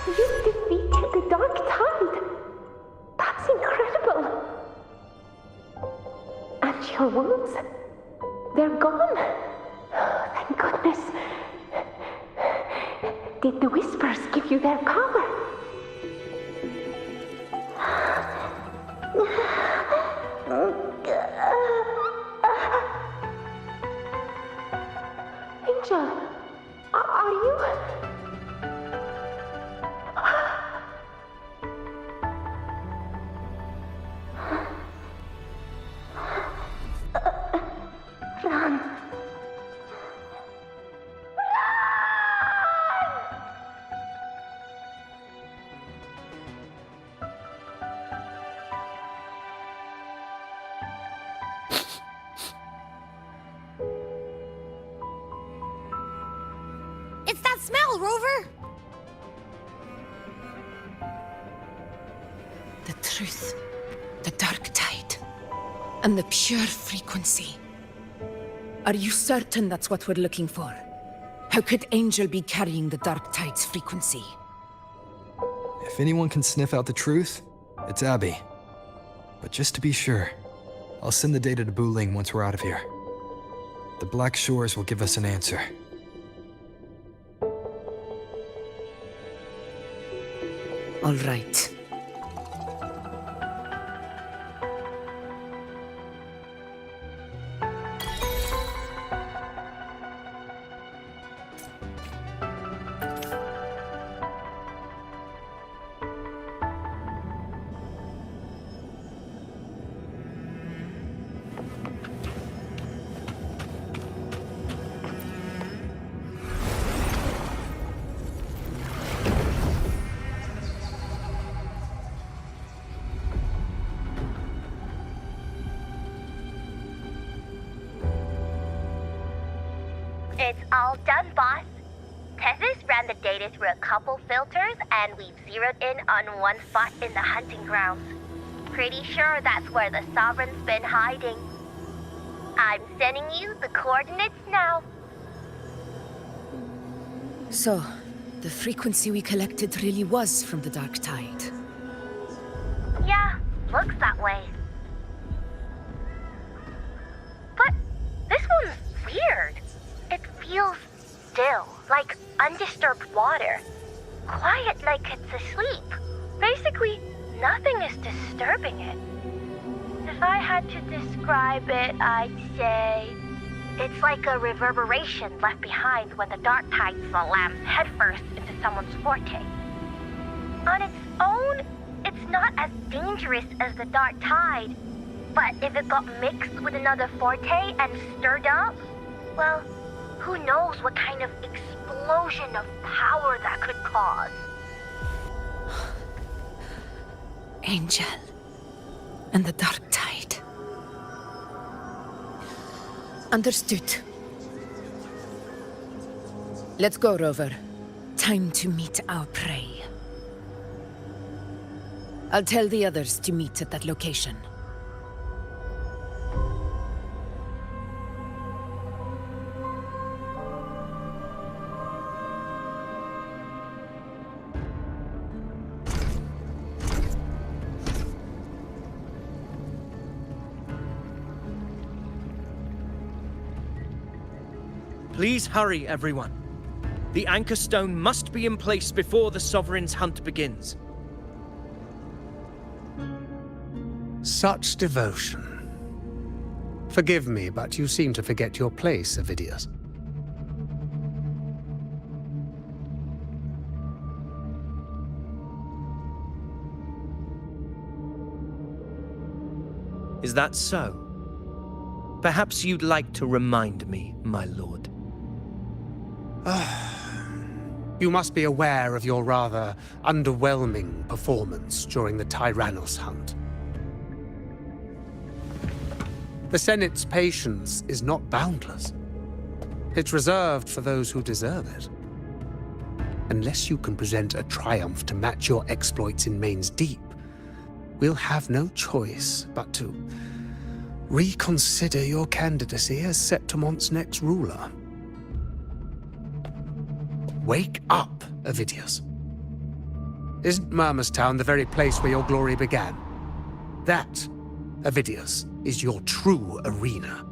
You defeated the Dark Tide! That's incredible! And your wounds? They're gone? Thank goodness. Did the Whispers give you their power? Angel, are you? Run. It's that smell, Rover! The truth, the dark tide, and the pure frequency. Are you certain that's what we're looking for? How could Angel be carrying the dark tide's frequency? If anyone can sniff out the truth, it's Abby. But just to be sure, I'll send the data to Wuthering once we're out of here. The Black Shores will give us an answer. All right. It's all done, boss. Tethys ran the data through a couple filters, and we've zeroed in on one spot in the hunting grounds. Pretty sure that's where the Sovereign's been hiding. I'm sending you the coordinates now. So, the frequency we collected really was from the dark tide. Yeah, looks that way. But this one's weird. It feels still, like undisturbed water. Quiet like it's asleep. Basically, nothing is disturbing it. If I had to describe it, I'd say it's like a reverberation left behind when the dark tide slams headfirst into someone's forte. On its own, it's not as dangerous as the dark tide, but if it got mixed with another forte and stirred up, well, who knows what kind of explosion of power that could cause. Angel and the dark tide. Understood. Let's go, Rover. Time to meet our prey. I'll tell the others to meet at that location. Please hurry, everyone. The Anchor Stone must be in place before the Sovereign's hunt begins. Such devotion. Forgive me, but you seem to forget your place, Avidius. Is that so? Perhaps you'd like to remind me, my lord. You must be aware of your rather underwhelming performance during the Tyrannos hunt. The Senate's patience is not boundless. It's reserved for those who deserve it. Unless you can present a triumph to match your exploits in Main's Deep, we'll have no choice but to reconsider your candidacy as Septimon's next ruler. Wake up, Avidius. Isn't Murmustown the very place where your glory began? That, Avidius, is your true arena.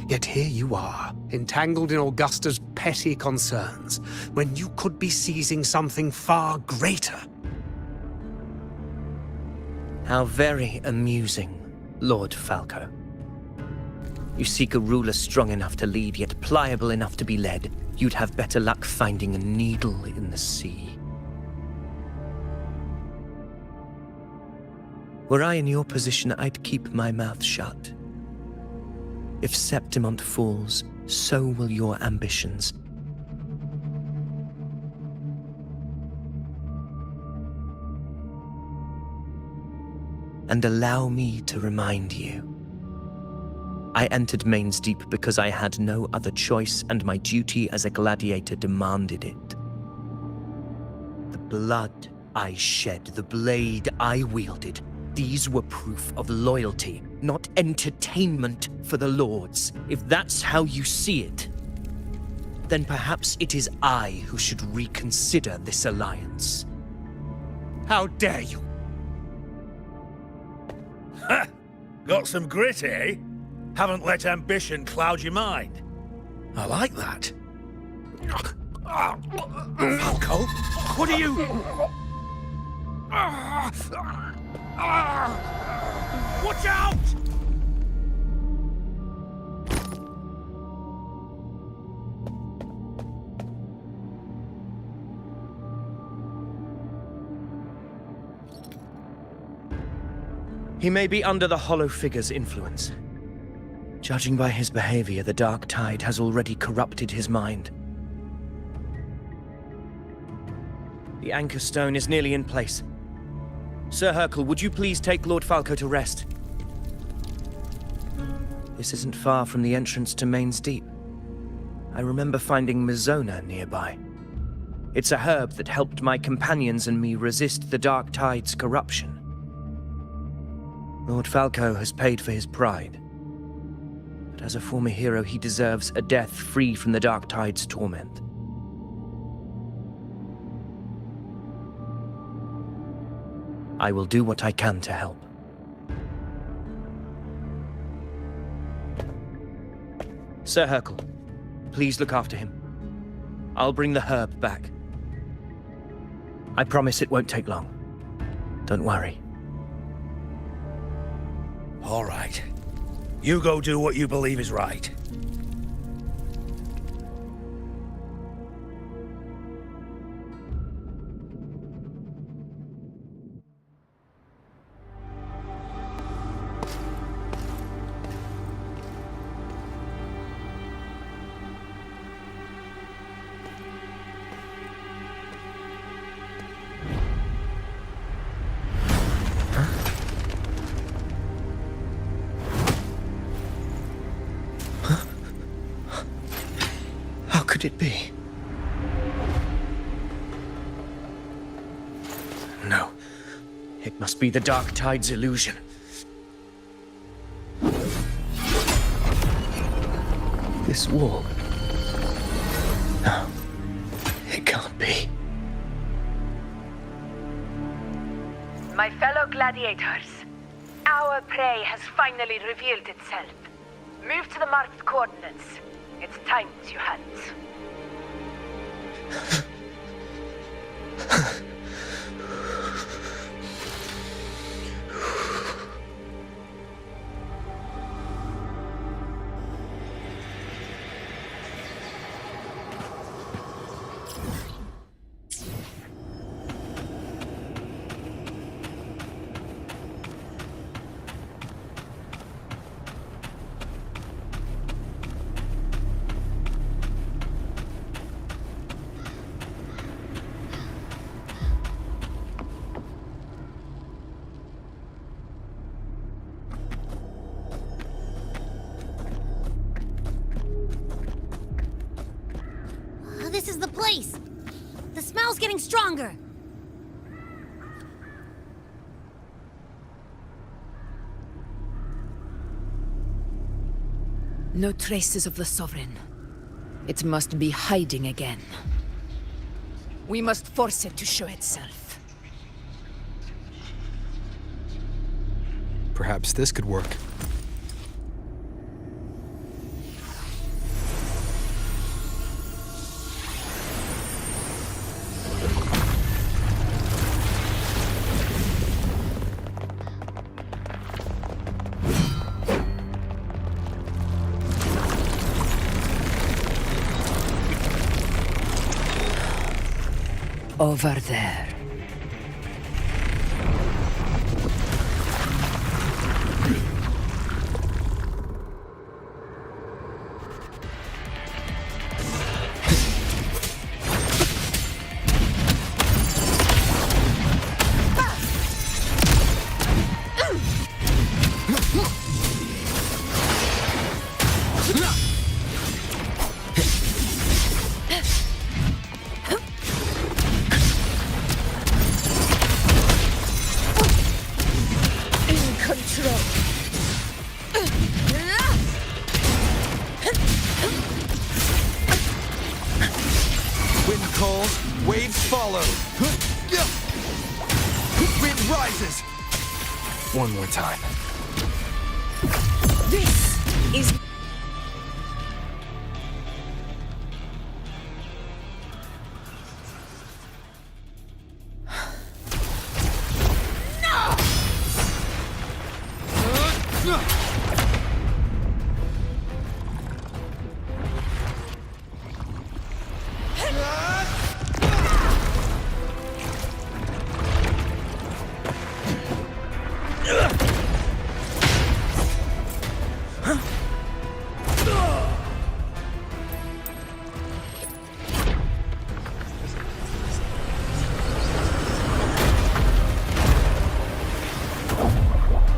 Yet here you are, entangled in Augusta's petty concerns, when you could be seizing something far greater. How very amusing, Lord Falco. You seek a ruler strong enough to lead, yet pliable enough to be led. You'd have better luck finding a needle in the sea. Were I in your position, I'd keep my mouth shut. If Septimont falls, so will your ambitions. And allow me to remind you. I entered Main's Deep because I had no other choice, and my duty as a gladiator demanded it. The blood I shed, the blade I wielded, these were proof of loyalty, not entertainment for the Lords. If that's how you see it, then perhaps it is I who should reconsider this alliance. How dare you? Ha! Got some grit, eh? Haven't let ambition cloud your mind. I like that. Falco, what are you... Watch out! He may be under the Hollow Figure's influence. Judging by his behavior, the Dark Tide has already corrupted his mind. The Anchor Stone is nearly in place. Sir Hercule, would you please take Lord Falco to rest? This isn't far from the entrance to Main's Deep. I remember finding Mizona nearby. It's a herb that helped my companions and me resist the Dark Tide's corruption. Lord Falco has paid for his pride. But as a former hero, he deserves a death free from the Dark Tide's torment. I will do what I can to help. Sir Hercule, please look after him. I'll bring the herb back. I promise it won't take long. Don't worry. All right. You go do what you believe is right. Could it be? No. It must be the Dark Tide's illusion. This wall. No. It can't be. My fellow gladiators, our prey has finally revealed itself. Move to the marked coordinates. It's time to hunt. This is the place! The smell's getting stronger! No traces of the Sovereign. It must be hiding again. We must force it to show itself. Perhaps this could work. Over there. Wind calls, waves follow. Wind rises. One more time. This is...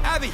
Abby!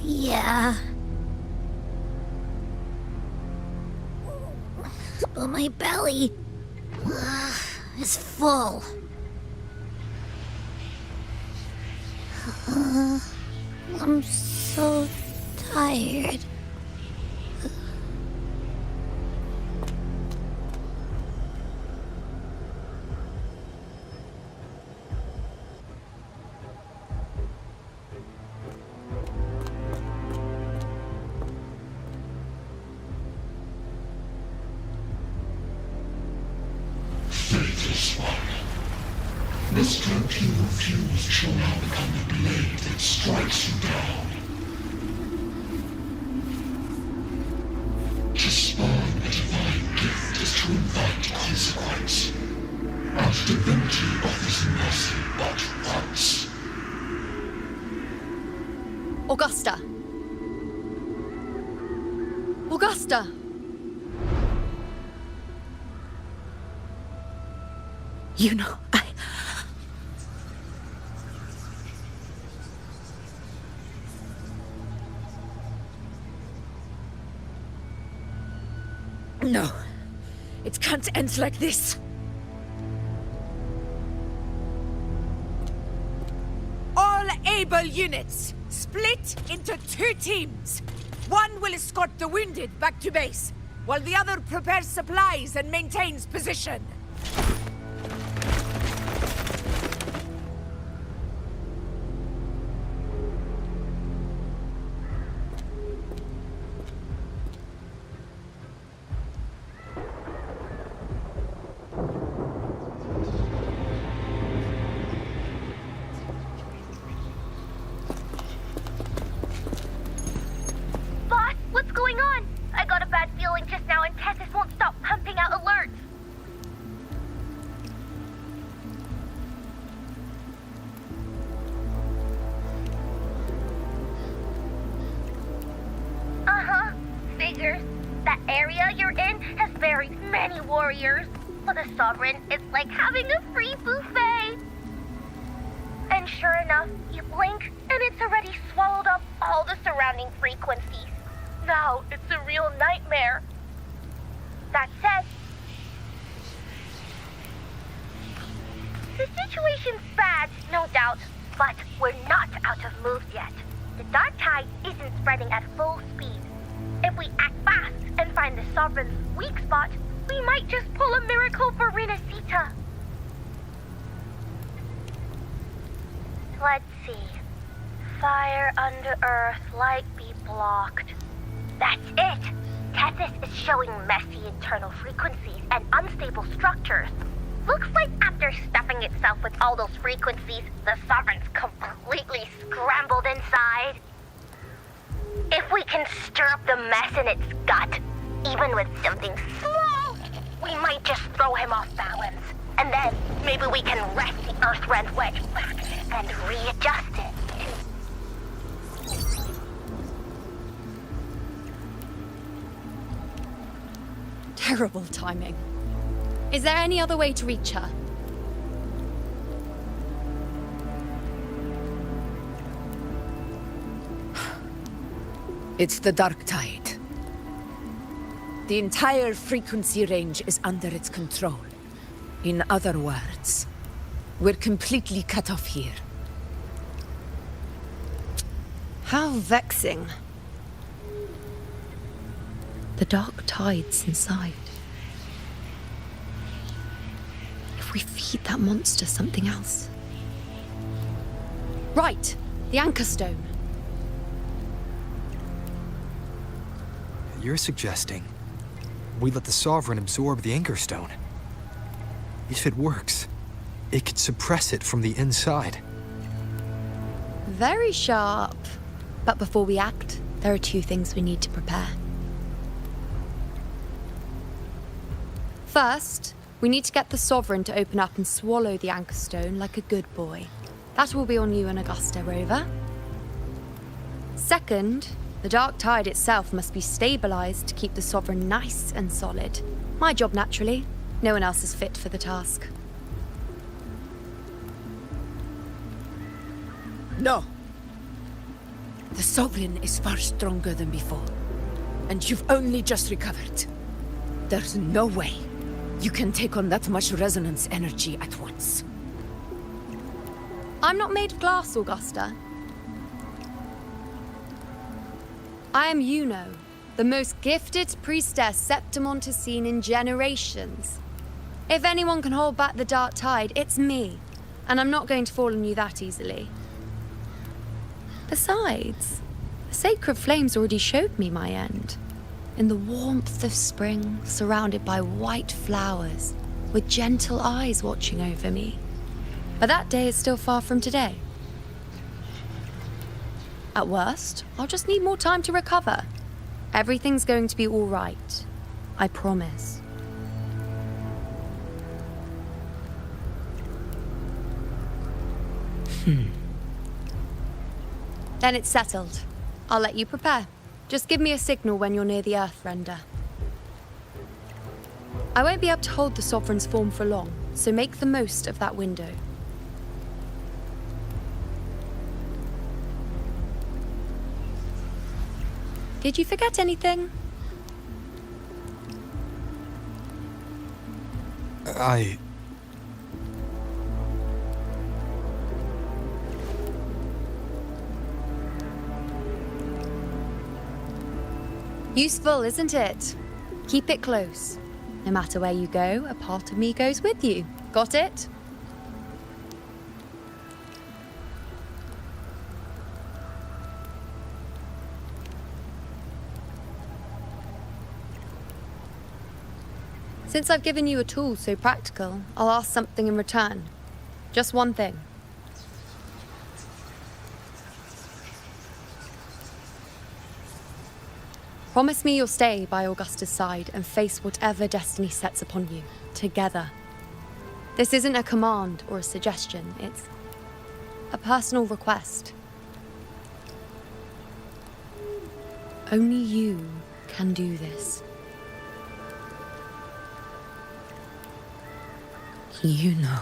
Yeah. But my belly is full. I'm so tired. Faithless one. The strength you refuse shall now become the blade that strikes you down. To spawn a divine gift is to invite consequence. And divinity offers mercy but once. Augusta! Augusta! You know, No. It can't end like this. All able units, split into 2 teams. One will escort the wounded back to base, while the other prepares supplies and maintains position. Boss, what's going on? I got a bad feeling just now and Tessus won't stop pumping out alerts. area you're in has buried many warriors. For the Sovereign, it's like having a free buffet. And sure enough, you blink, and it's already swallowed up all the surrounding frequencies. Now it's a real nightmare. That said, the situation's bad, no doubt, but we're not out of moves yet. The dark tide isn't spreading at full speed. If we act fast and find the Sovereign's weak spot, we might just pull a miracle for Renacita. Let's see. Fire under earth, light be blocked. That's it! Tethys is showing messy internal frequencies and unstable structures. Looks like after stuffing itself with all those frequencies, the Sovereign's completely scrambled inside. If we can stir up the mess in its gut, even with something small, we might just throw him off balance. And then maybe we can wrest the Earthrend wedge back and readjust it. Terrible timing. Is there any other way to reach her? It's the dark tide. The entire frequency range is under its control. In other words, we're completely cut off here. How vexing. The dark tide's inside. If we feed that monster something else. Right, the Anchor Stone. You're suggesting we let the Sovereign absorb the Anchor Stone. If it works, it could suppress it from the inside. Very sharp. But before we act, there are two things we need to prepare. First, we need to get the Sovereign to open up and swallow the Anchor Stone like a good boy. That will be on you and Augusta, Rover. Second, the dark tide itself must be stabilized to keep the Sovereign nice and solid. My job, naturally. No one else is fit for the task. No. The Sovereign is far stronger than before. And you've only just recovered. There's no way you can take on that much resonance energy at once. I'm not made of glass, Augusta. I am Yuno, the most gifted priestess Septimont has seen in generations. If anyone can hold back the dark tide, it's me. And I'm not going to fall on you that easily. Besides, the sacred flames already showed me my end. In the warmth of spring, surrounded by white flowers, with gentle eyes watching over me. But that day is still far from today. At worst, I'll just need more time to recover. Everything's going to be all right. I promise. Then it's settled. I'll let you prepare. Just give me a signal when you're near the Earthrender. I won't be able to hold the Sovereign's form for long, so make the most of that window. Did you forget anything? Useful, isn't it? Keep it close. No matter where you go, a part of me goes with you. Got it? Since I've given you a tool so practical, I'll ask something in return. Just one thing. Promise me you'll stay by Augusta's side and face whatever destiny sets upon you, together. This isn't a command or a suggestion, it's a personal request. Only you can do this. You know.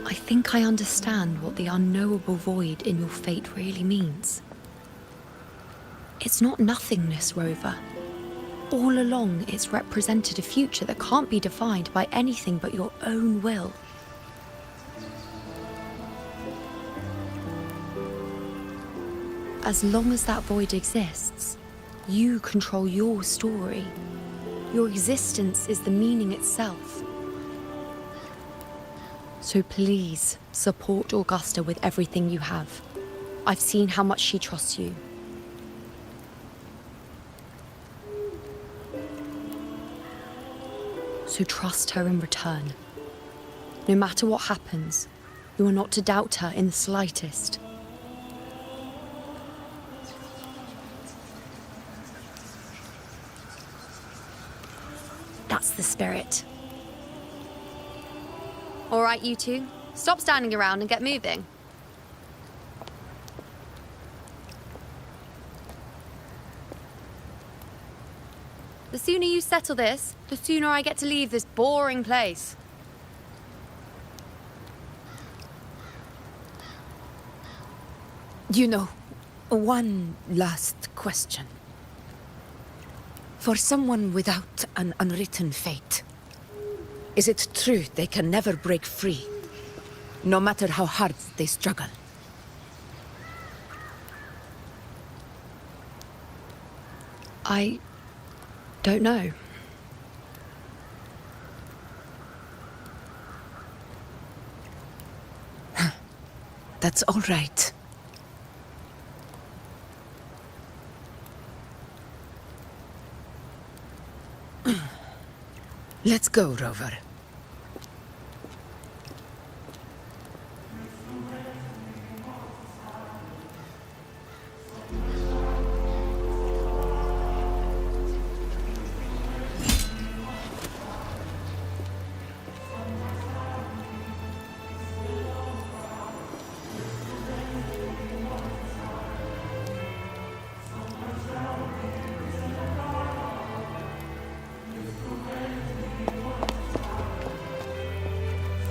I think I understand what the unknowable void in your fate really means. It's not nothingness, Rover. All along, it's represented a future that can't be defined by anything but your own will. As long as that void exists, you control your story. Your existence is the meaning itself. So please, support Augusta with everything you have. I've seen how much she trusts you. So trust her in return. No matter what happens, you are not to doubt her in the slightest. That's the spirit. All right, you two. Stop standing around and get moving. The sooner you settle this, the sooner I get to leave this boring place. You know, one last question. For someone without an unwritten fate, is it true they can never break free, no matter how hard they struggle? I don't know. That's all right. Let's go, Rover.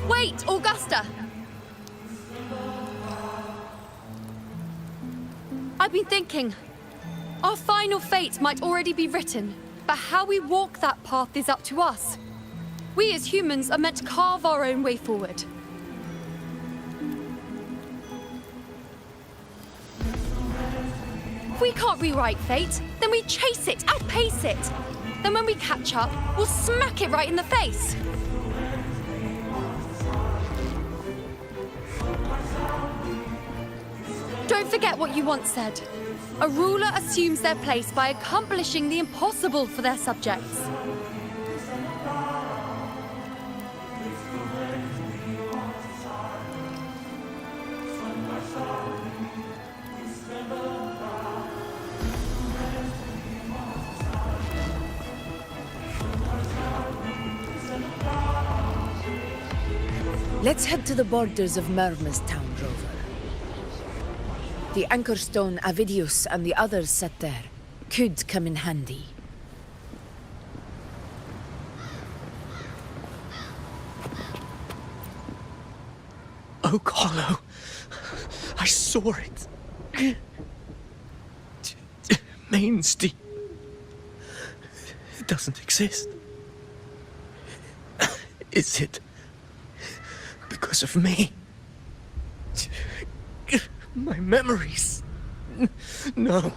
Wait, Augusta! I've been thinking. Our final fate might already be written, but how we walk that path is up to us. We as humans are meant to carve our own way forward. If we can't rewrite fate, then we chase it, outpace it. Then when we catch up, we'll smack it right in the face. Don't forget what you once said. A ruler assumes their place by accomplishing the impossible for their subjects. Let's head to the borders of Town, Rover. The anchor stone Avidius and the others set there could come in handy. Oak Hollow. I saw it. Main's Deep. It doesn't exist. Is it because of me? My memories. No.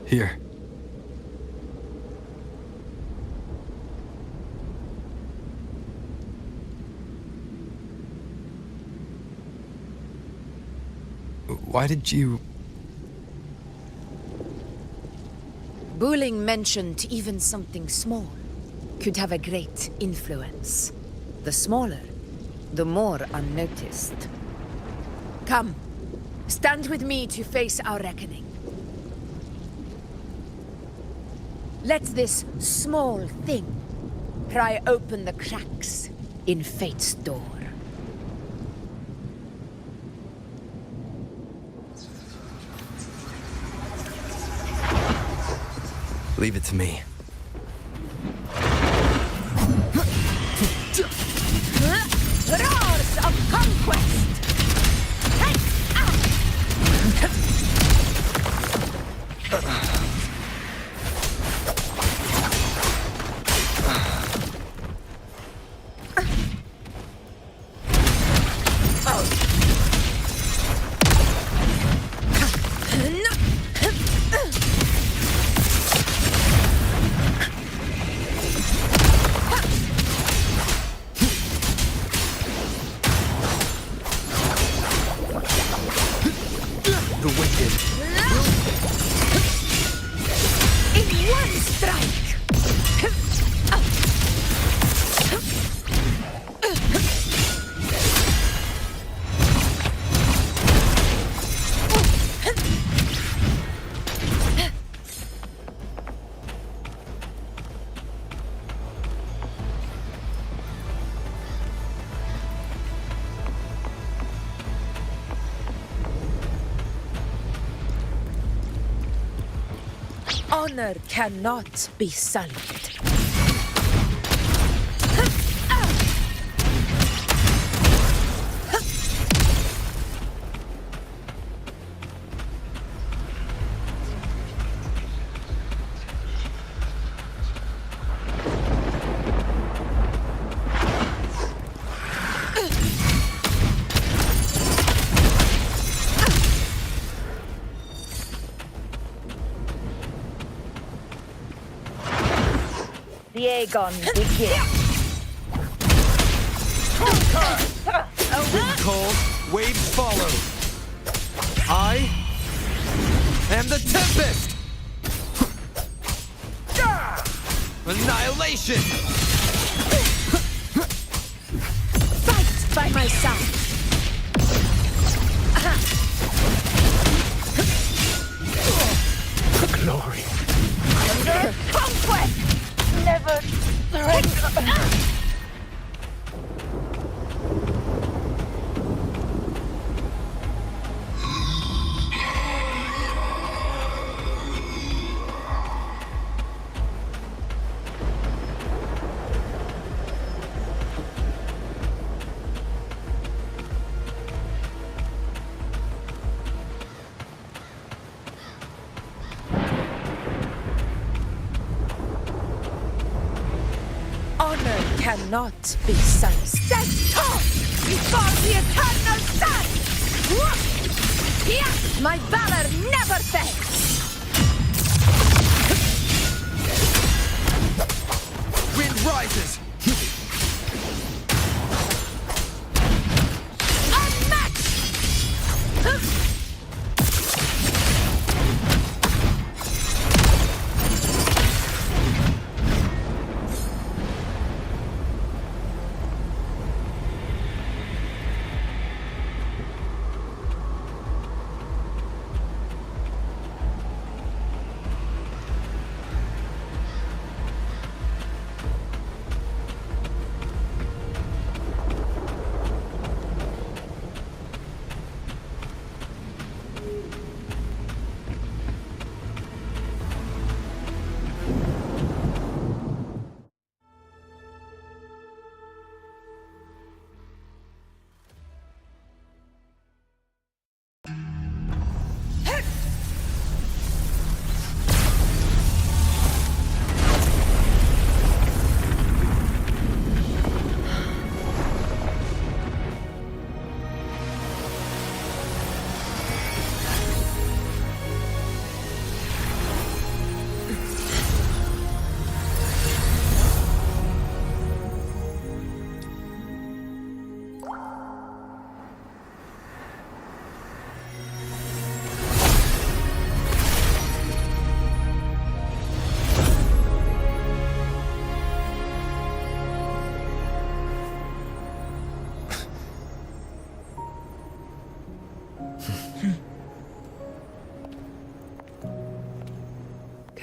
Here. Why did you... Buling mentioned even something small could have a great influence. The smaller, the more unnoticed. Come, stand with me to face our reckoning. Let this small thing pry open the cracks in fate's door. Leave it to me. Roars of conquest! The wicked. In one strike! Honor cannot be sullied. The Aegon begins. Wind calls, waves follow. I am the Tempest! Annihilation! Fight by my side. The glory. Conquest! Never surrender. Honor cannot be sullied. Stand tall before the eternal sun! Yes, my valor never fails! Wind rises!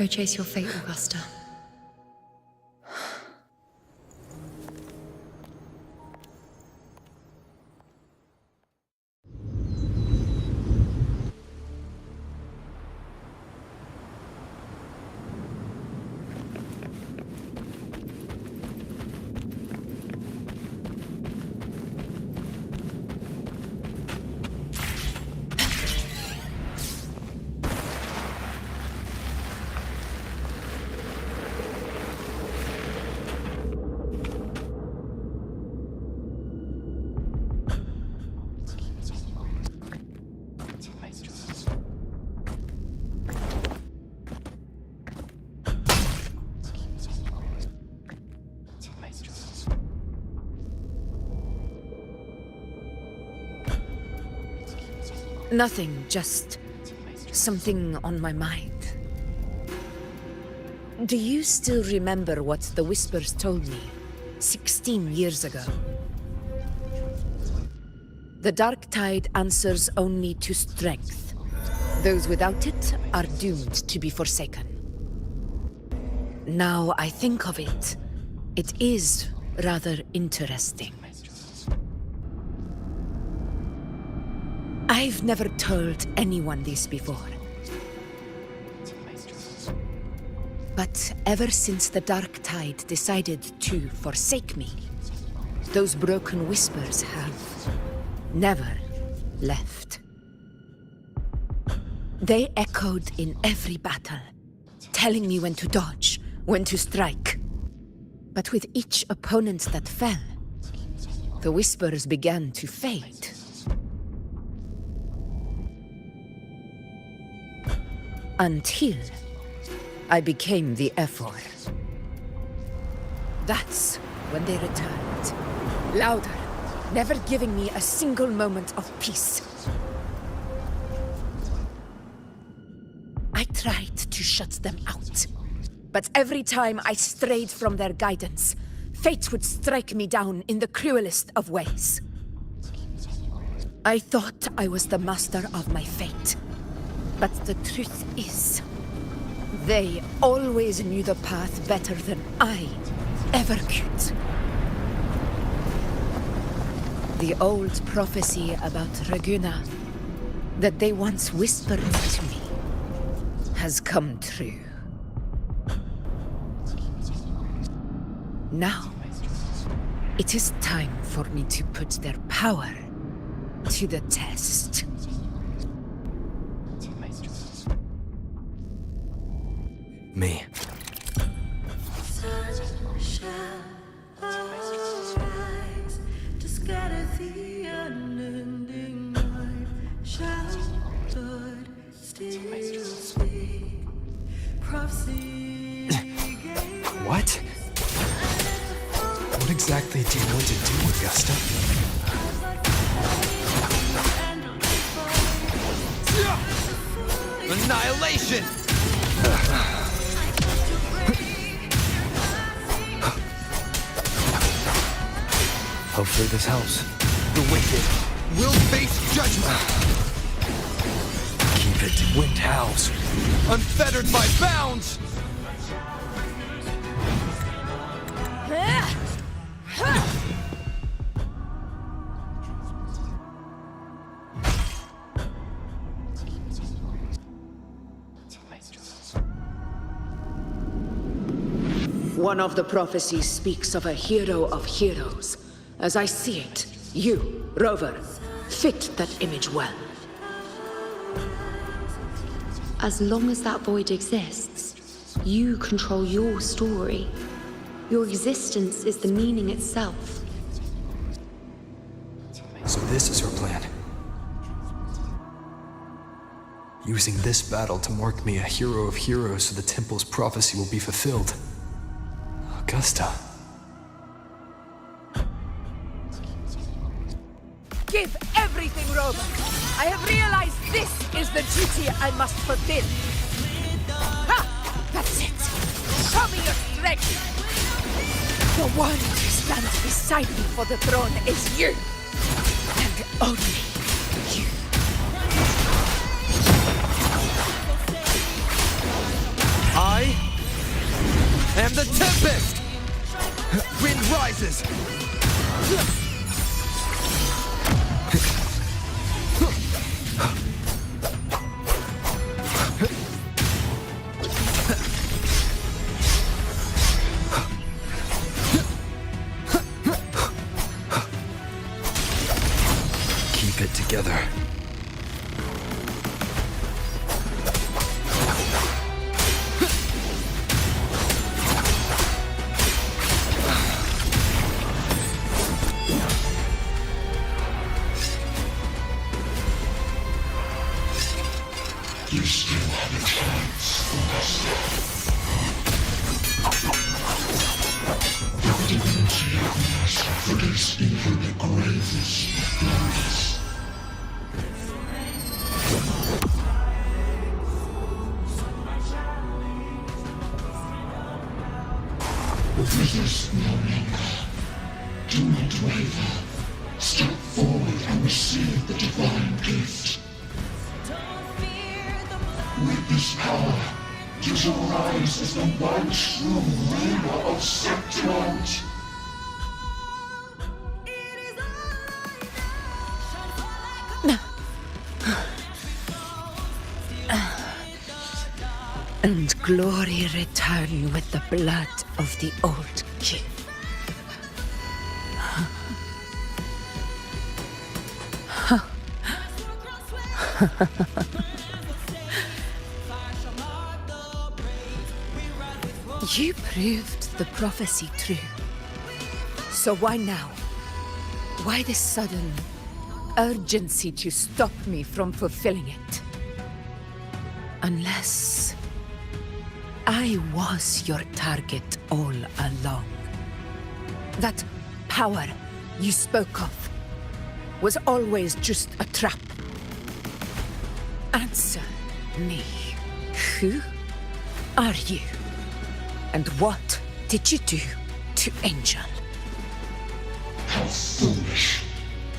Go chase your fate, Augusta. Nothing, just something on my mind. Do you still remember what the Whispers told me 16 years ago? The dark tide answers only to strength. Those without it are doomed to be forsaken. Now I think of it, it is rather interesting. I've never told anyone this before. But ever since the dark tide decided to forsake me, those broken whispers have never left. They echoed in every battle, telling me when to dodge, when to strike. But with each opponent that fell, the whispers began to fade. Until I became the Ephor. That's when they returned. Louder, never giving me a single moment of peace. I tried to shut them out, but every time I strayed from their guidance, fate would strike me down in the cruelest of ways. I thought I was the master of my fate. But the truth is, they always knew the path better than I ever could. The old prophecy about Raguna, that they once whispered to me, has come true. Now, it is time for me to put their power to the test. Me. What? What exactly do you want to do, Augusta? Annihilation! Hopefully this helps. The wicked will face judgment. Keep it. Wind howls. Unfettered by bounds! One of the prophecies speaks of a hero of heroes. As I see it, you, Rover, fit that image well. As long as that void exists, you control your story. Your existence is the meaning itself. So this is her plan. Using this battle to mark me a hero of heroes so the temple's prophecy will be fulfilled. Augusta. Give everything, Rover. I have realized this is the duty I must fulfill. Ha! That's it. Show me your strength. The one who stands beside me for the throne is you. And only you. I am the Tempest! Wind rises! Keep it together. You still have a chance, Master. The divinity of Master forgets even the gravest of blunders. Resist no longer. Do not waver. Step forward and receive the divine gift. With this power, you shall rise as the one true ruler of Septimont. And glory return with the blood of the old king. You proved the prophecy true. So why now? Why this sudden urgency to stop me from fulfilling it? Unless I was your target all along. That power you spoke of was always just a trap. Answer me. Who are you? And what did you do to Angel? How foolish,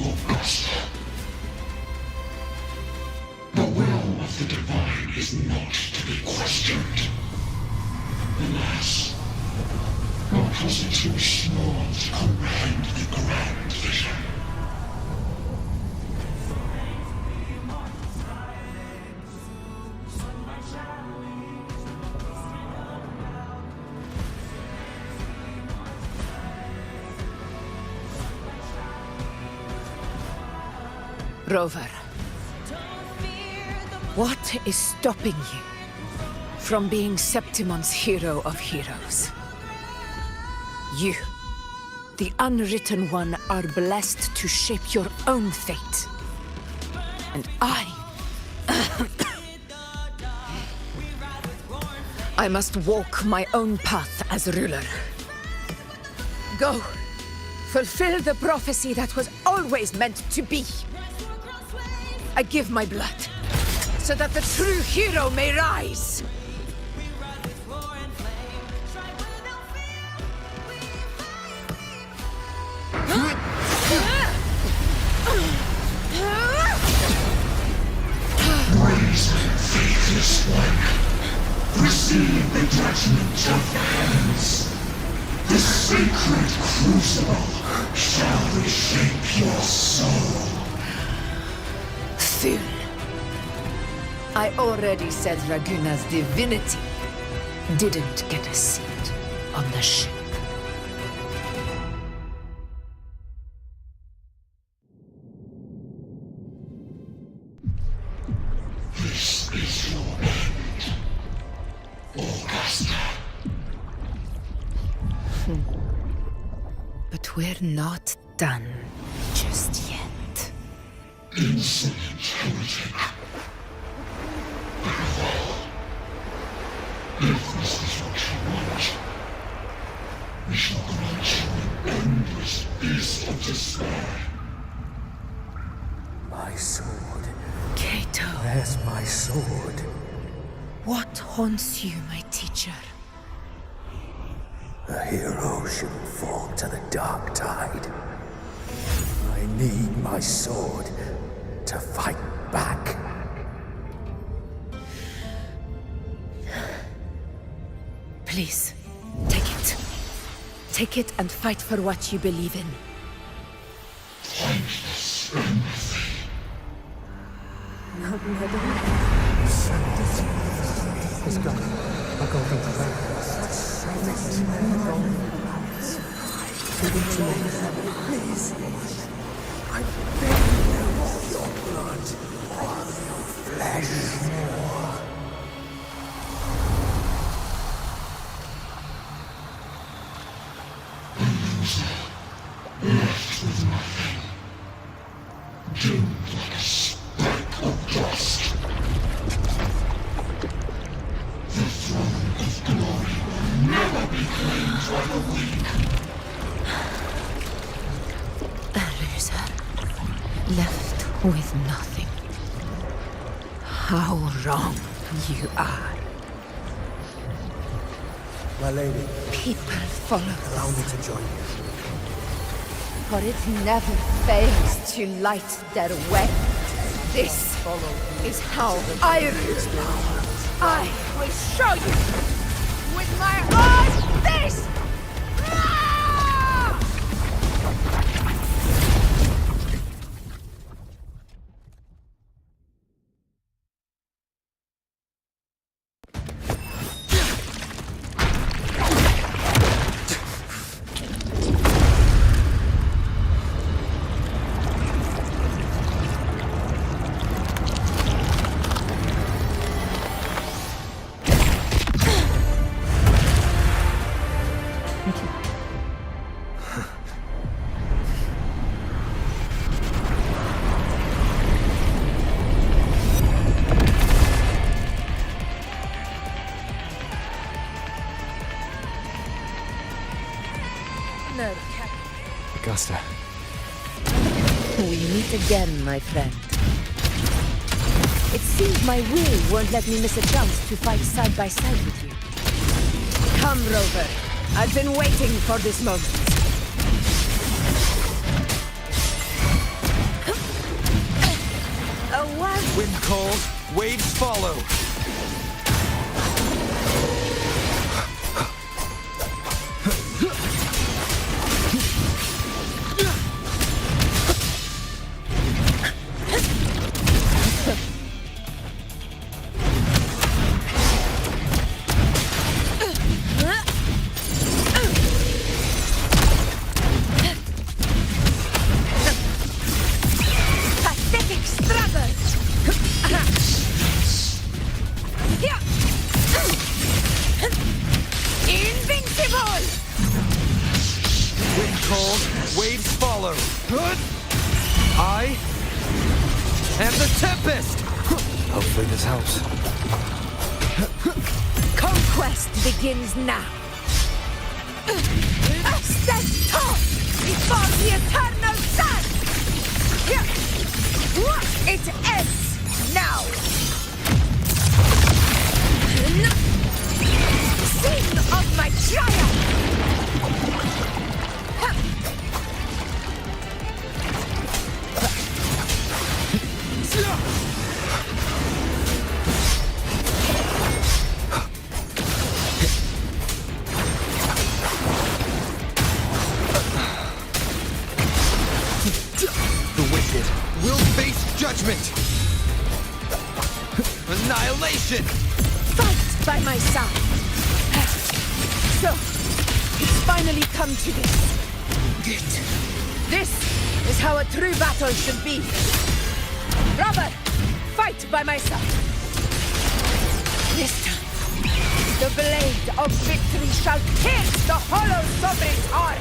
Augusta. The will of the divine is not to be questioned. Alas, because it's too small to comprehend the grand vision. Rover, what is stopping you from being Septimon's hero of heroes? You, the unwritten one, are blessed to shape your own fate. And I must walk my own path as ruler. Go, fulfill the prophecy that was always meant to be. I give my blood, so that the true hero may rise! Brazen, faithless one, receive the judgment of the heavens. The sacred crucible shall reshape your soul. Fool. I already said Raguna's divinity didn't get a seat on the ship. This is your end, Augusta. But we're not done just yet. Insolent heretic. Very well. If this is what you want, we shall grant you an endless beast of despair. My sword. Cato. Where's my sword? What haunts you, my teacher? A hero shouldn't fall to the dark tide. I need my sword to fight back. Please, Take it. Take it and fight for what you believe in. Thankless empathy. Please. I beg you, your blood, your flesh more. Left with nothing. Doomed like a speck of dust. The throne of glory will never be claimed by the weak. A loser. Left with nothing. How wrong you are. My lady, People follow allow me to join you. for it never fails to light their way. This is how I rule. I will show you with my own fist! Ah! Augusta. We meet again, my friend. It seems my will won't let me miss a chance to fight side by side with you. Come, Rover. I've been waiting for this moment. A wild Wind calls, waves follow. pathetic struggle! Invincible! Wind calls, waves follow. Good. I am the Tempest. Hopefully this helps. Conquest begins now. Stand tall before the eternal sun! It ends now! Scene of my triumph! The wicked will face judgment. Annihilation. Fight by my side! So, it's finally come to this. Good. This is how a true battle should be. Robert, fight by my side. This time, the blade of victory shall pierce the hollow sovereign's heart.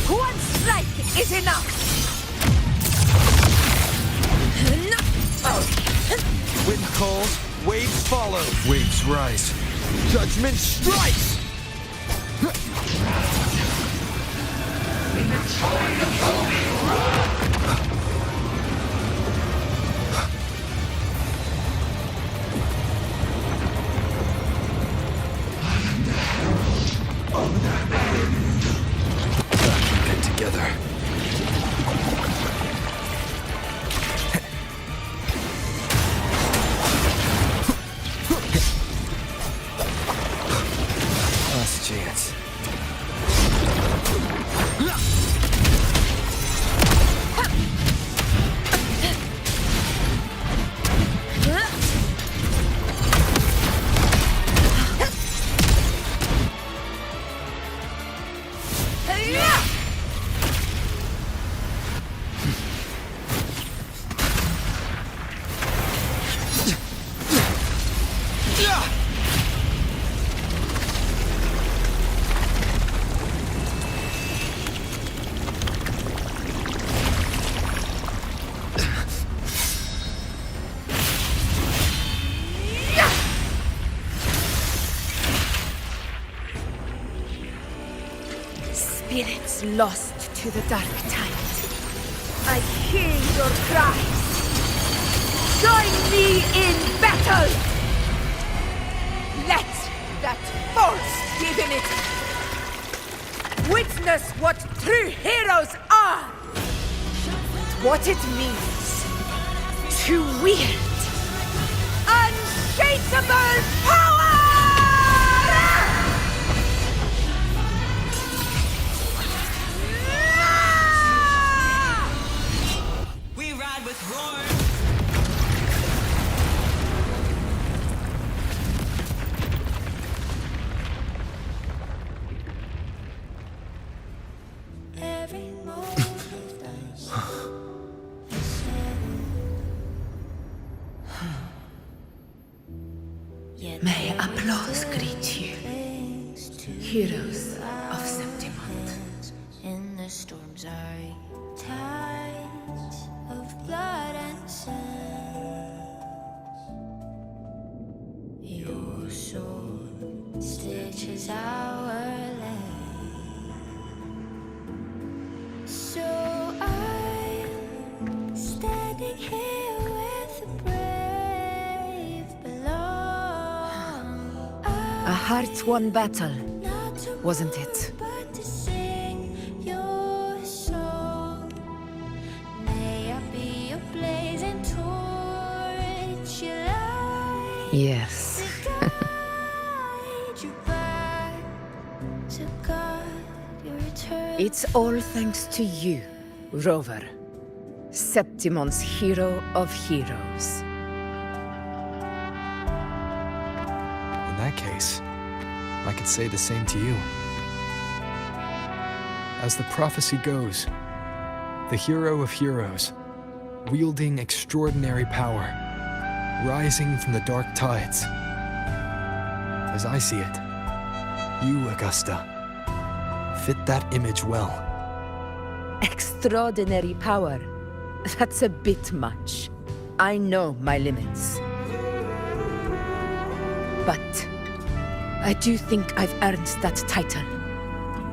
One strike is enough. Wind calls, waves follow. Waves rise. Judgment strikes. Get together. once lost to the dark tide, I hear your cries. Join me in battle! Let that false divinity witness what true heroes are! And what it means to wield unshakable power! We ride with roar. May applause greet you, heroes of Septimont. In the storms are tides of blood and sand. Your sword stitches our land. So I'm standing here with the brave below. A heart-won battle, wasn't it? But to sing your song. May I be a blazing torch you light. Yes. To guide you back to God, your return. It's all thanks to you, Rover, Septimont's hero of heroes. In that case, I could say the same to you. As the prophecy goes, the hero of heroes, wielding extraordinary power, rising from the dark tides. As I see it, you, Augusta, fit that image well. Extraordinary power. That's a bit much. I know my limits. But I do think I've earned that title.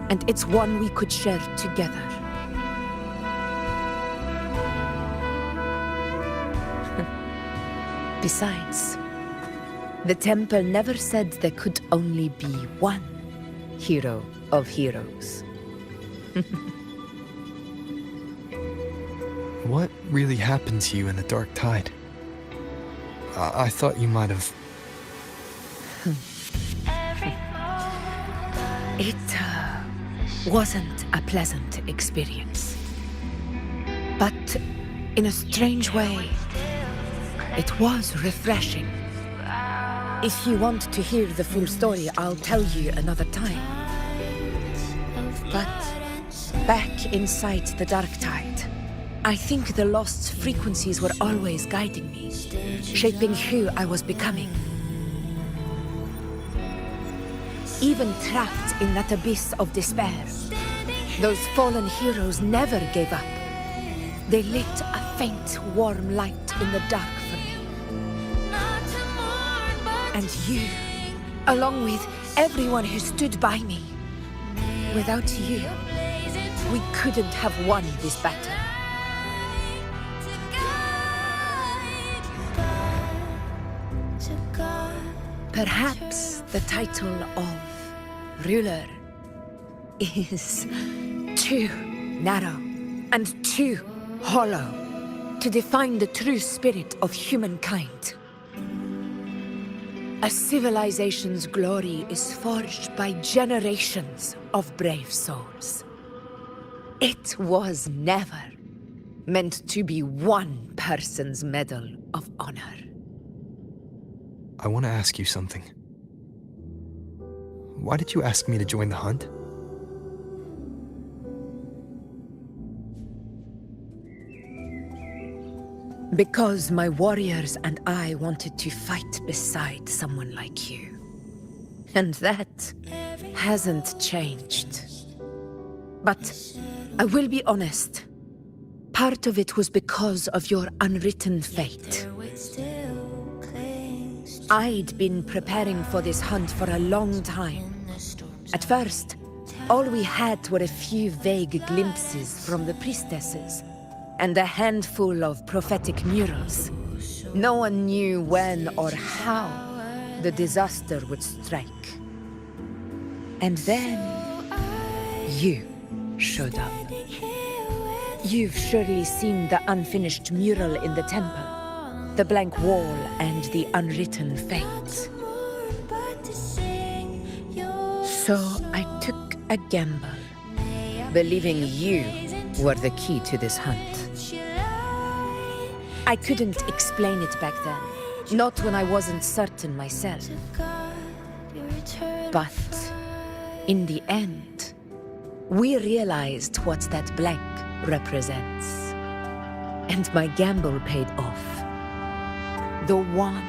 And it's one we could share together. Besides, the temple never said there could only be one hero of heroes. What really happened to you in the dark tide? I thought you might have... It wasn't a pleasant experience. But in a strange way, it was refreshing. If you want to hear the full story, I'll tell you another time. But back inside the dark tide, I think the lost frequencies were always guiding me, shaping who I was becoming. Even trapped in that abyss of despair, those fallen heroes never gave up. They lit a faint, warm light in the dark for me. And you, along with everyone who stood by me. Without you, we couldn't have won this battle. Perhaps the title of ruler is too narrow and too hollow to define the true spirit of humankind. A civilization's glory is forged by generations of brave souls. It was never meant to be one person's medal of honor. I want to ask you something. Why did you ask me to join the hunt? Because my warriors and I wanted to fight beside someone like you. And that hasn't changed. But I will be honest. Part of it was because of your unwritten fate. I'd been preparing for this hunt for a long time. At first, All we had were a few vague glimpses from the priestesses, and a handful of prophetic murals. No one knew when or how the disaster would strike. And then you showed up. You've surely seen the unfinished mural in the temple, the blank wall and the unwritten fate. So I took a gamble, believing you were the key to this hunt. I couldn't explain it back then, not when I wasn't certain myself. But in the end, we realized what that blank represents. And my gamble paid off. The one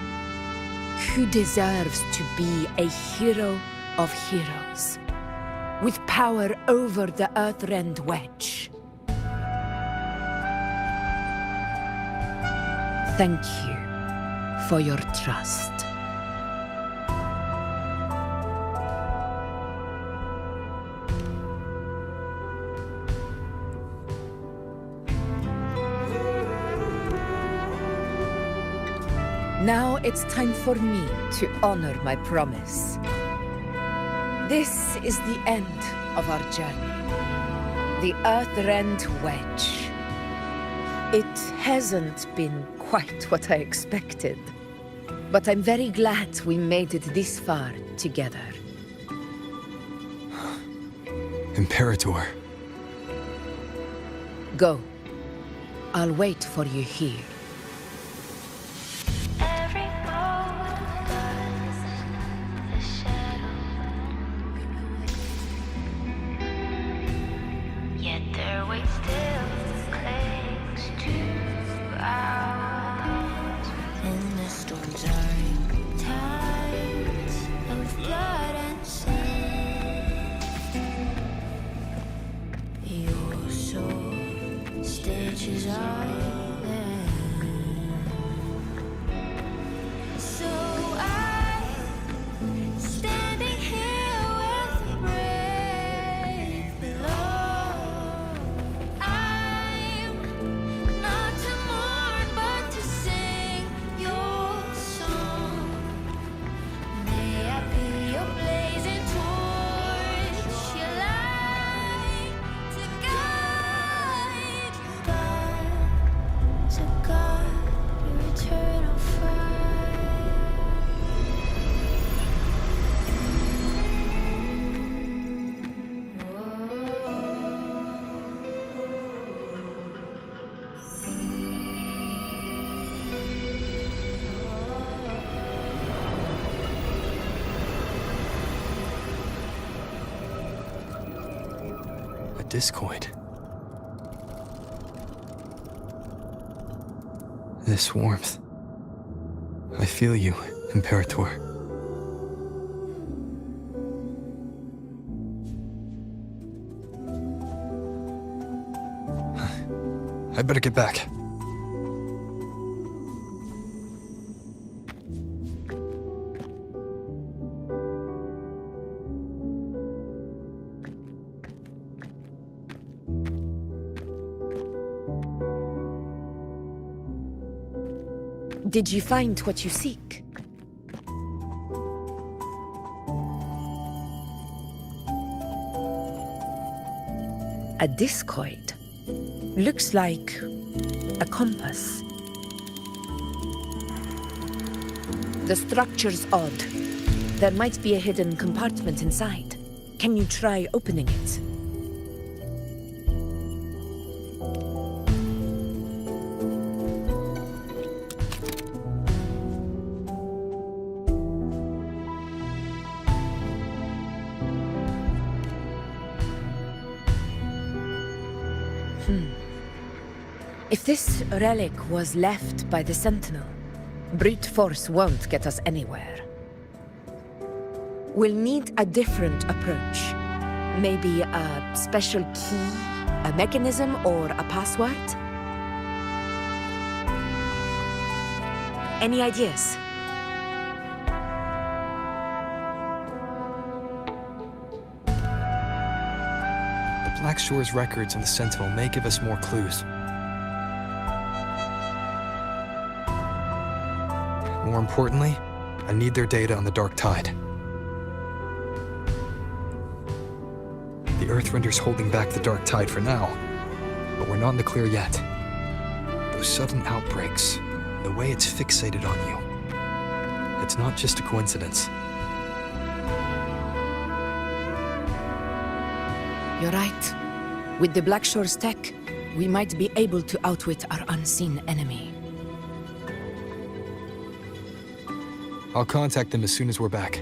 who deserves to be a hero of heroes, with power over the Earthrend Wedge. Thank you for your trust. Now it's time for me to honor my promise. This is the end of our journey. The Earthrend Wedge. It hasn't been quite what I expected, but I'm very glad we made it this far together. Imperator. Go. I'll wait for you here. Discoid. This warmth. I feel you, Imperator. I better get back. Did you find what you seek? A discoid. Looks like a compass. The structure's odd. There might be a hidden compartment inside. Can you try opening it? If this relic was left by the Sentinel, brute force won't get us anywhere. We'll need a different approach. Maybe a special key, a mechanism, or a password? Any ideas? Black Shore's records on the Sentinel may give us more clues. More importantly, I need their data on the Dark Tide. The Earthrender's holding back the Dark Tide for now, but we're not in the clear yet. Those sudden outbreaks, the way it's fixated on you, it's not just a coincidence. You're right. With the Black Shore's tech, we might be able to outwit our unseen enemy. I'll contact them as soon as we're back.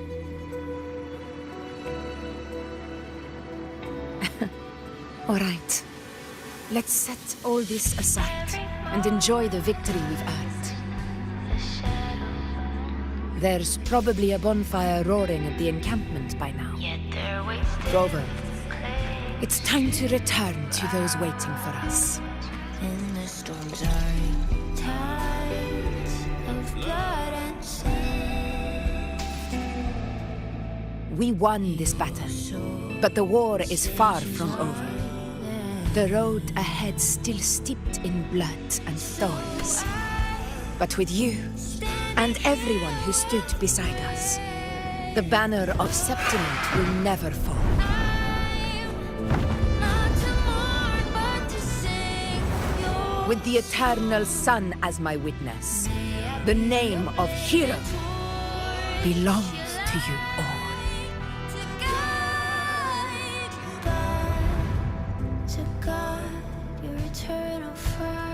All right. Let's set all this aside and enjoy the victory we've earned. There's probably a bonfire roaring at the encampment by now. Grover, it's time to return to those waiting for us. In the storms are tides of blood and sin. We won this battle, but the war is far from over. The road ahead still steeped in blood and thorns. But with you, and everyone who stood beside us, the banner of Septiment will never fall. With the eternal sun as my witness, the name of hero belongs to you all. To God, your eternal fire.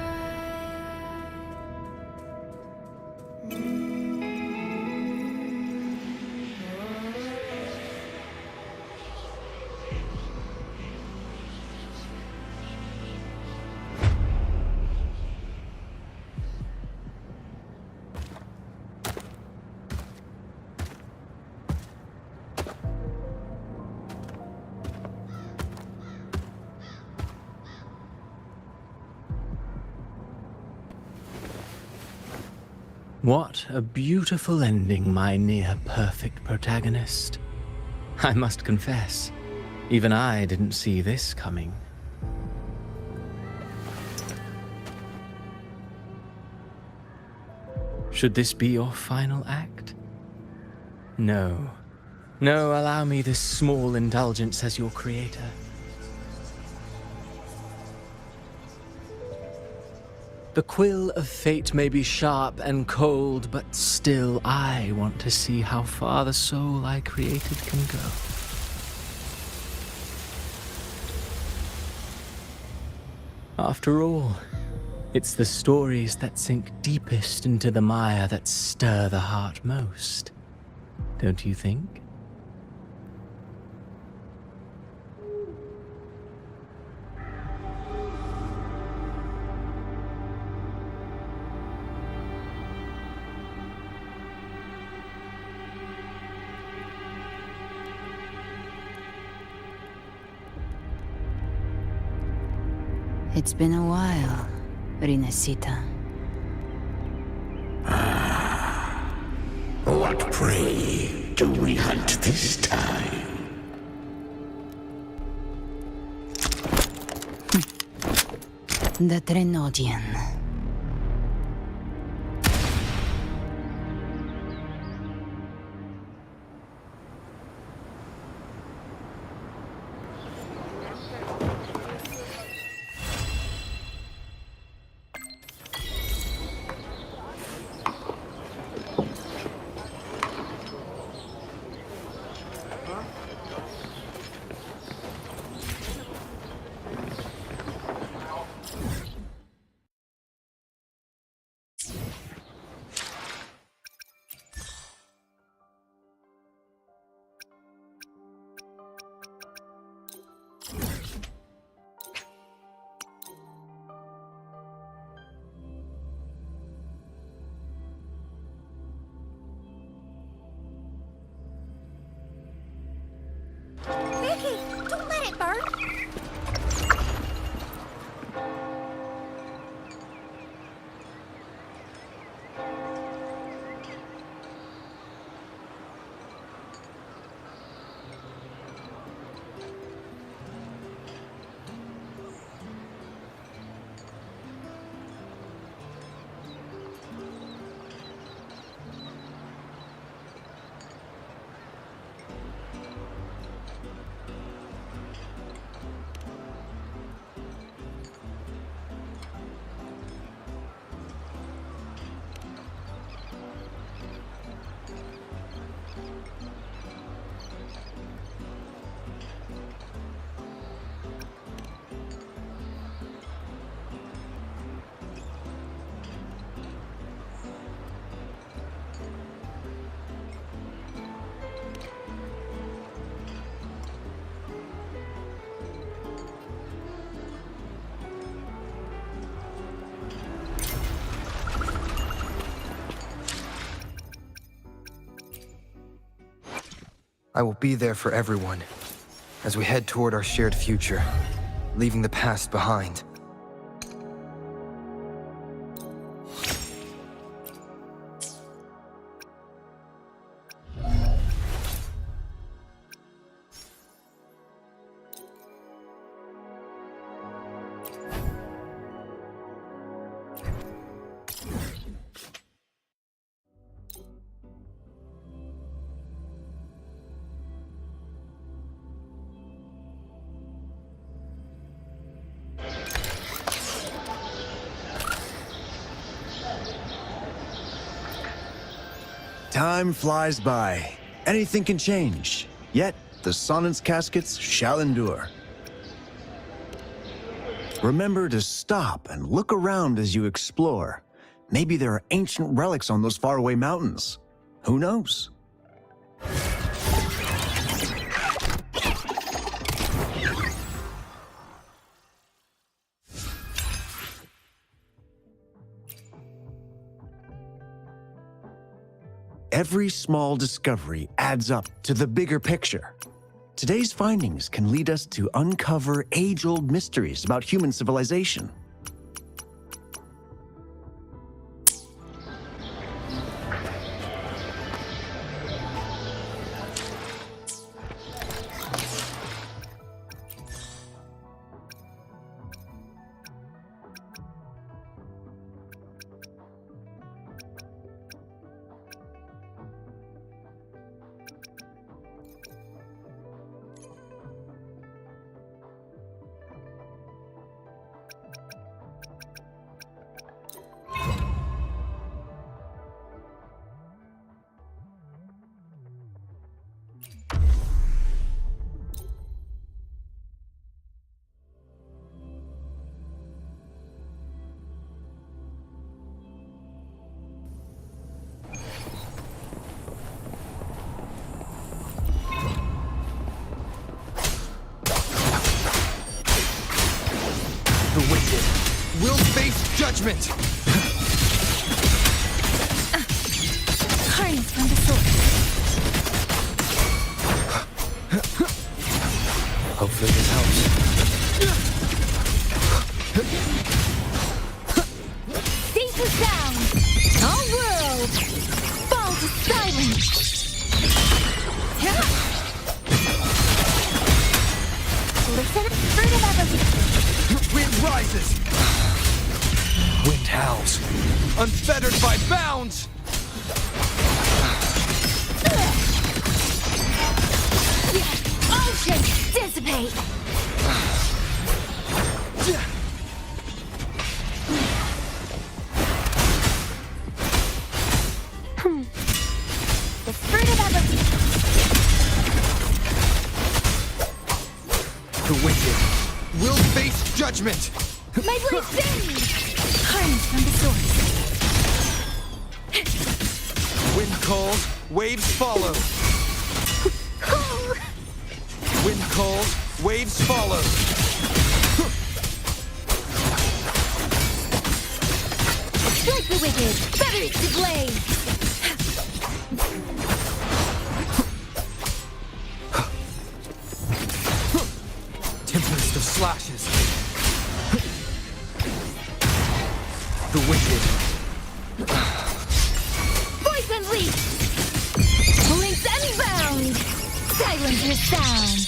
What a beautiful ending, my near-perfect protagonist. I must confess, even I didn't see this coming. Should this be your final act? No. No, allow me this small indulgence as your creator. The quill of fate may be sharp and cold, but still I want to see how far the soul I created can go. After all, it's the stories that sink deepest into the mire that stir the heart most, don't you think? It's been a while, Rinesita. What prey do we hunt this time? The Trenodian. I will be there for everyone as we head toward our shared future, leaving the past behind. Time flies by. Anything can change. Yet, the Sonnet's caskets shall endure. Remember to stop and look around as you explore. Maybe there are ancient relics on those faraway mountains. Who knows? Every small discovery adds up to the bigger picture. Today's findings can lead us to uncover age-old mysteries about human civilization. The wicked will face judgment! Harness from the sword. Hopefully this helps. Safe and sound! All world! Fall to silence! Listen, fruit of evolution! Wind rises! Wind howls, unfettered by bounds! Ocean, dissipate! The fruit of evolution! The wicked will face judgment! My blade bends! Harness from the sword. Wind calls, waves follow. Wind calls, waves follow. Strike the wicked! Better it's the blade! Tempest of slashes. The wicked. Poison leap! Links unbound! Silence your sound!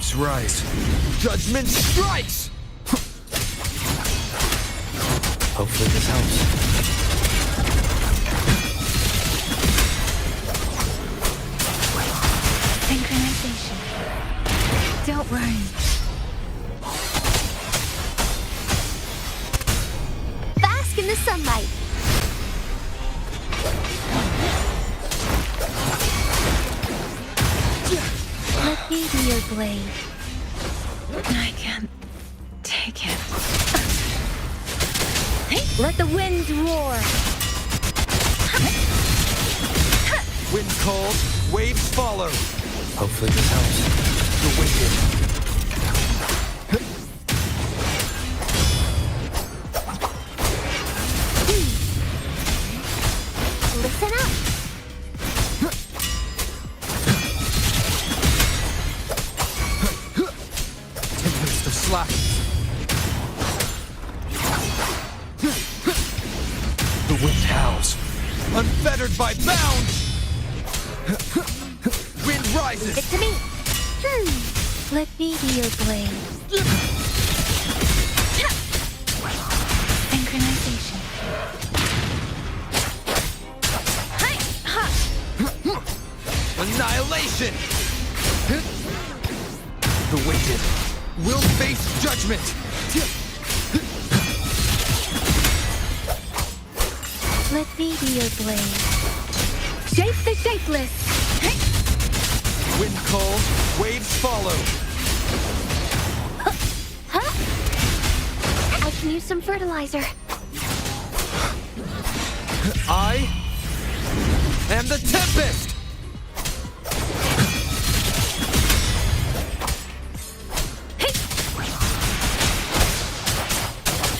Waves rise. Judgment strikes! Hopefully this helps. Synchronization. Don't worry. Bask in the sunlight. Let me be your blade. I can't take it. Let the winds roar. Wind cold, waves follow. Hopefully this helps. The wicked. Listen up. Tempest of slackness. The wind howls. Unfettered by bounds! Wind rises! Give it to me. Let me be your blade. Synchronization. Annihilation! The wicked will face judgment! Let me be your blade. Shape the shapeless. Wind cold, waves follow. I can use some fertilizer. I am the Tempest!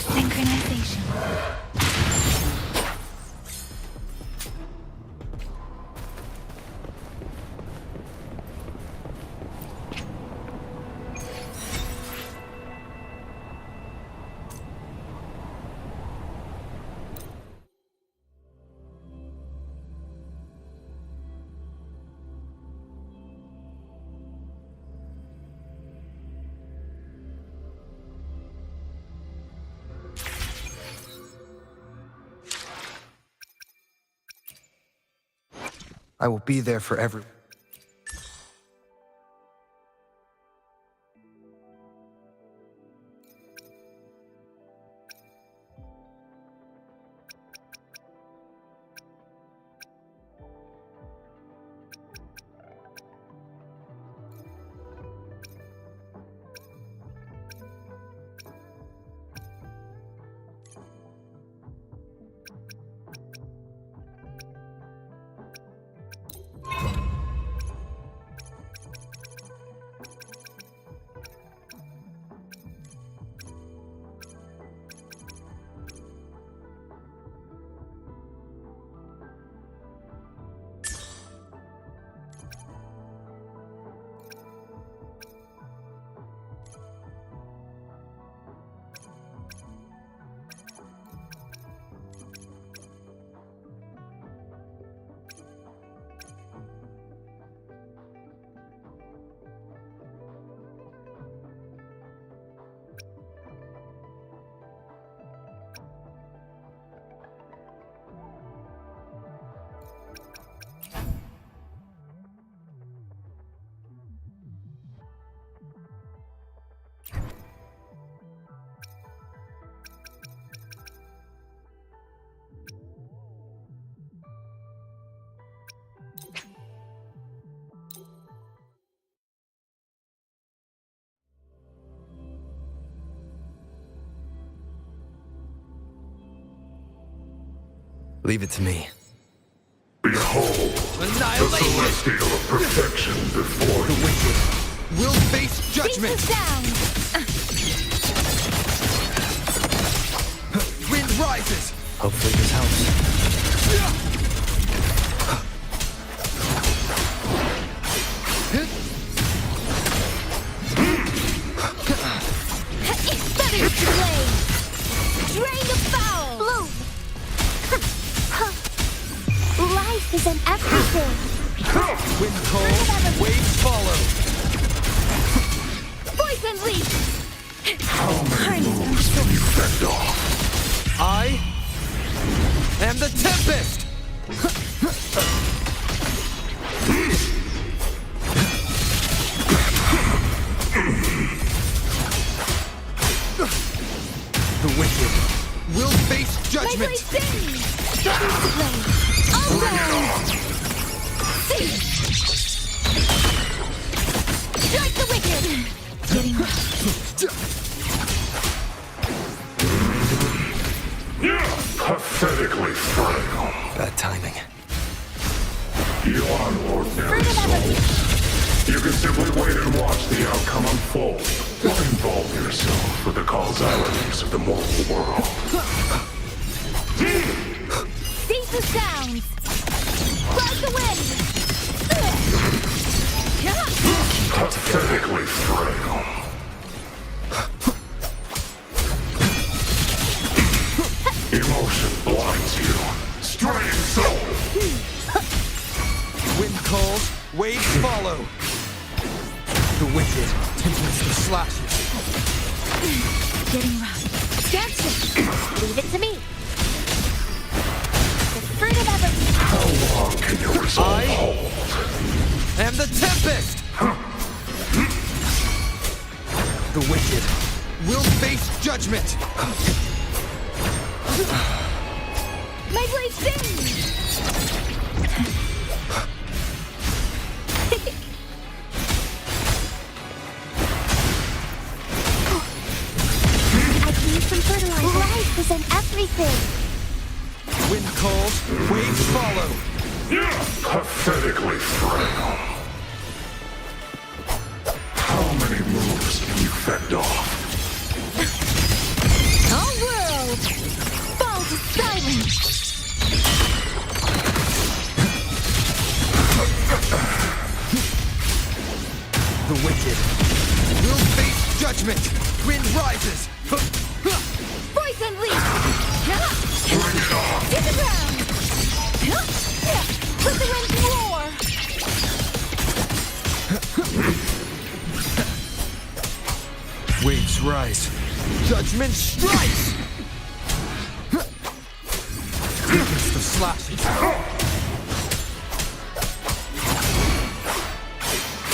Synchronization. I will be there for everyone. Leave it to me. Behold, Annihilation! the celestial perfection before The you. wicked will face judgment! Down. Wind rises! Hopefully this helps. Feather blade. Drain the foul. Bloom. Life is an everything. Wind cold, waves follow. Poison leaf! How many moves can you fend off? I am the Tempest! The wicked will face judgment! Strike the wicked! Getting Pathetically frail. Bad timing. Beyond ordinary soul. You can simply wait and watch the outcome unfold. Don't involve yourself with the causalities of the mortal world. Seize the sounds! Ride the wind! Pathetically frail. Emotion blinds you. Straying soul. Wind calls, waves follow. The wicked tempest of slashes. Getting rough. Dancing! Leave it to me! The fruit of everything! How long can your resolve hold? Am the tempest! The wicked will face judgment! My blade sings! I can use some fertilizer. Life isn't everything. Wind calls, waves follow. Pathetically frail. How many moves can you fend off? All world! Fall to silence! The wicked will face judgment. Wind rises. Poison leaf! Bring it on! Hit the ground! Let the wind roar! Waves rise. Judgment strikes! Tempest of slashes.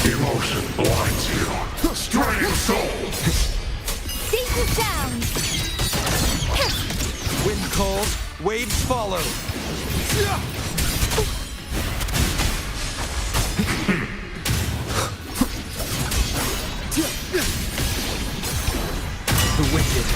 Emotion blinds you. Straying soul. Seize the sound! Wind calls, waves follow. The wicked.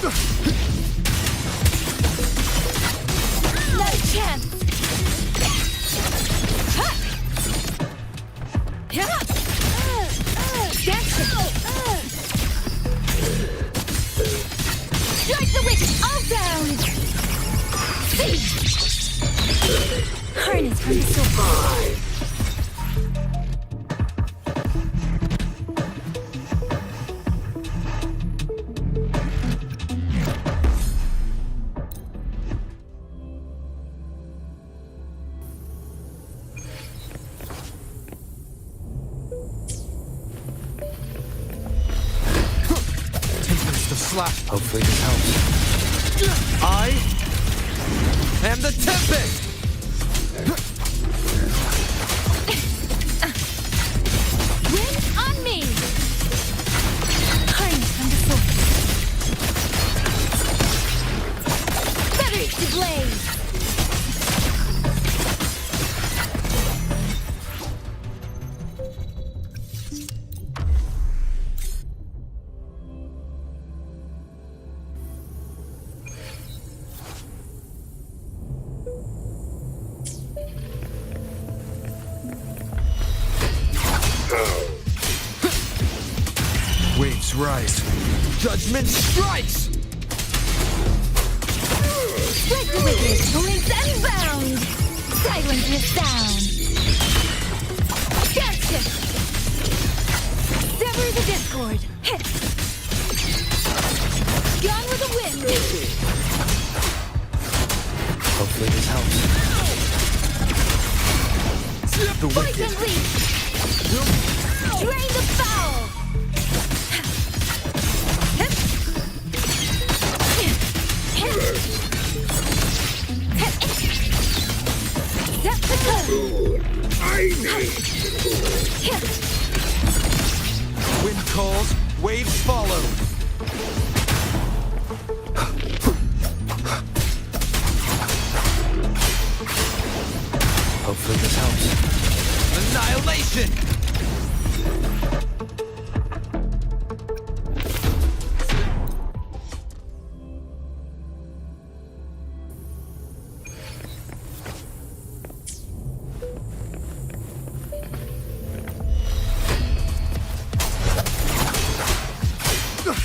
No chance! Strike the wicked! All down! Harness from the sword. Hopefully this helps. I am the Tempest! Wind on me! Harness from the sword. Feathers to blaze! Waves rise. Judgment strikes! Strike the wicked! Links unbound! Silence the sound! Gotcha! Sever the discord! Gone with the wind! Hopefully this helps. The wicked. Poison leap! Drain the foul! Wind calls, waves follow. Hopefully this helps. Annihilation!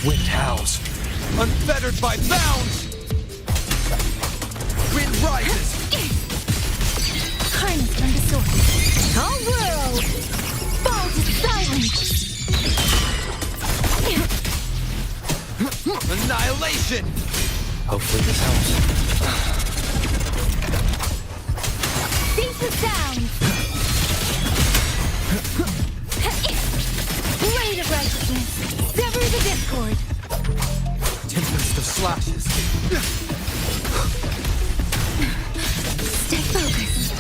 Wind howls, unfettered by bounds! Wind rises! Harness from the sword. All world! Fall to silence! Annihilation! Hopefully this helps. Cease the sound! Blade of righteousness! Sever the discord! Tempest of slashes. Stay focused.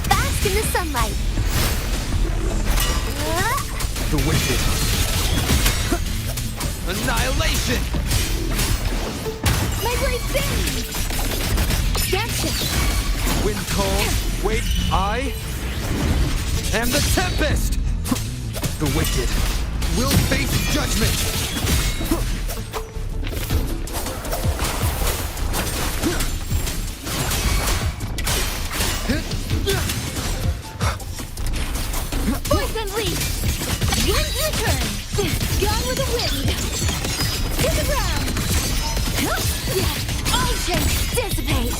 Bask in the sunlight. The wicked. Annihilation! My blade bends! Gotcha! Wind calls, wait, I am the Tempest! The wicked will face judgment! Poison leap! Wind's return! Gone with the wind! To the ground! All shapes dissipate!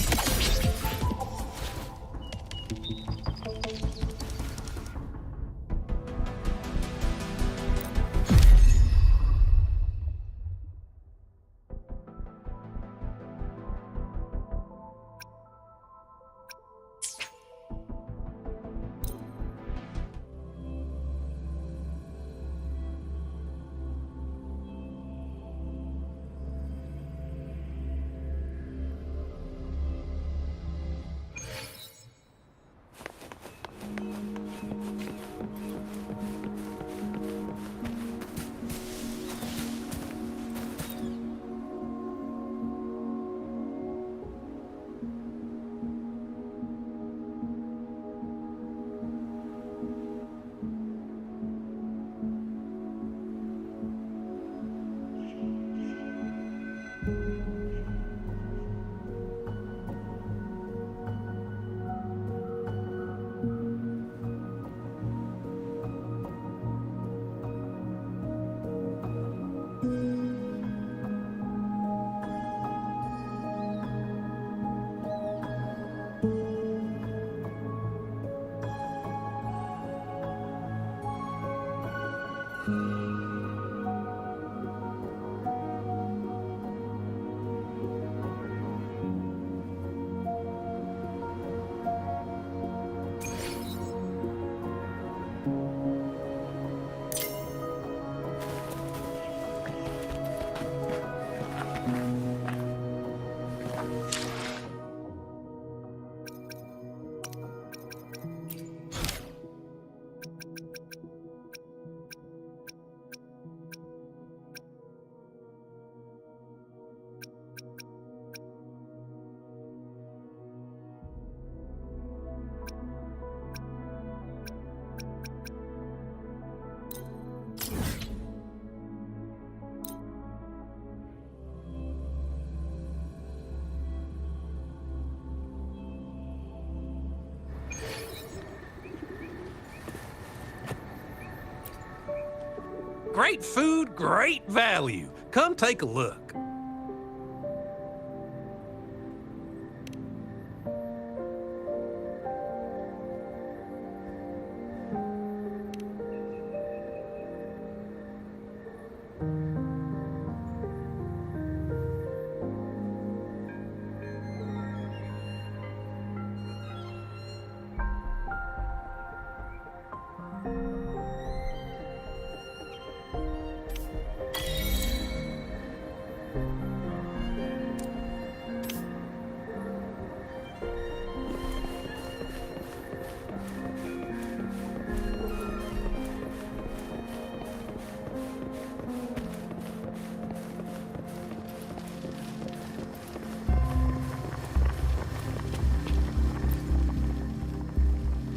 Great food, great value. Come take a look.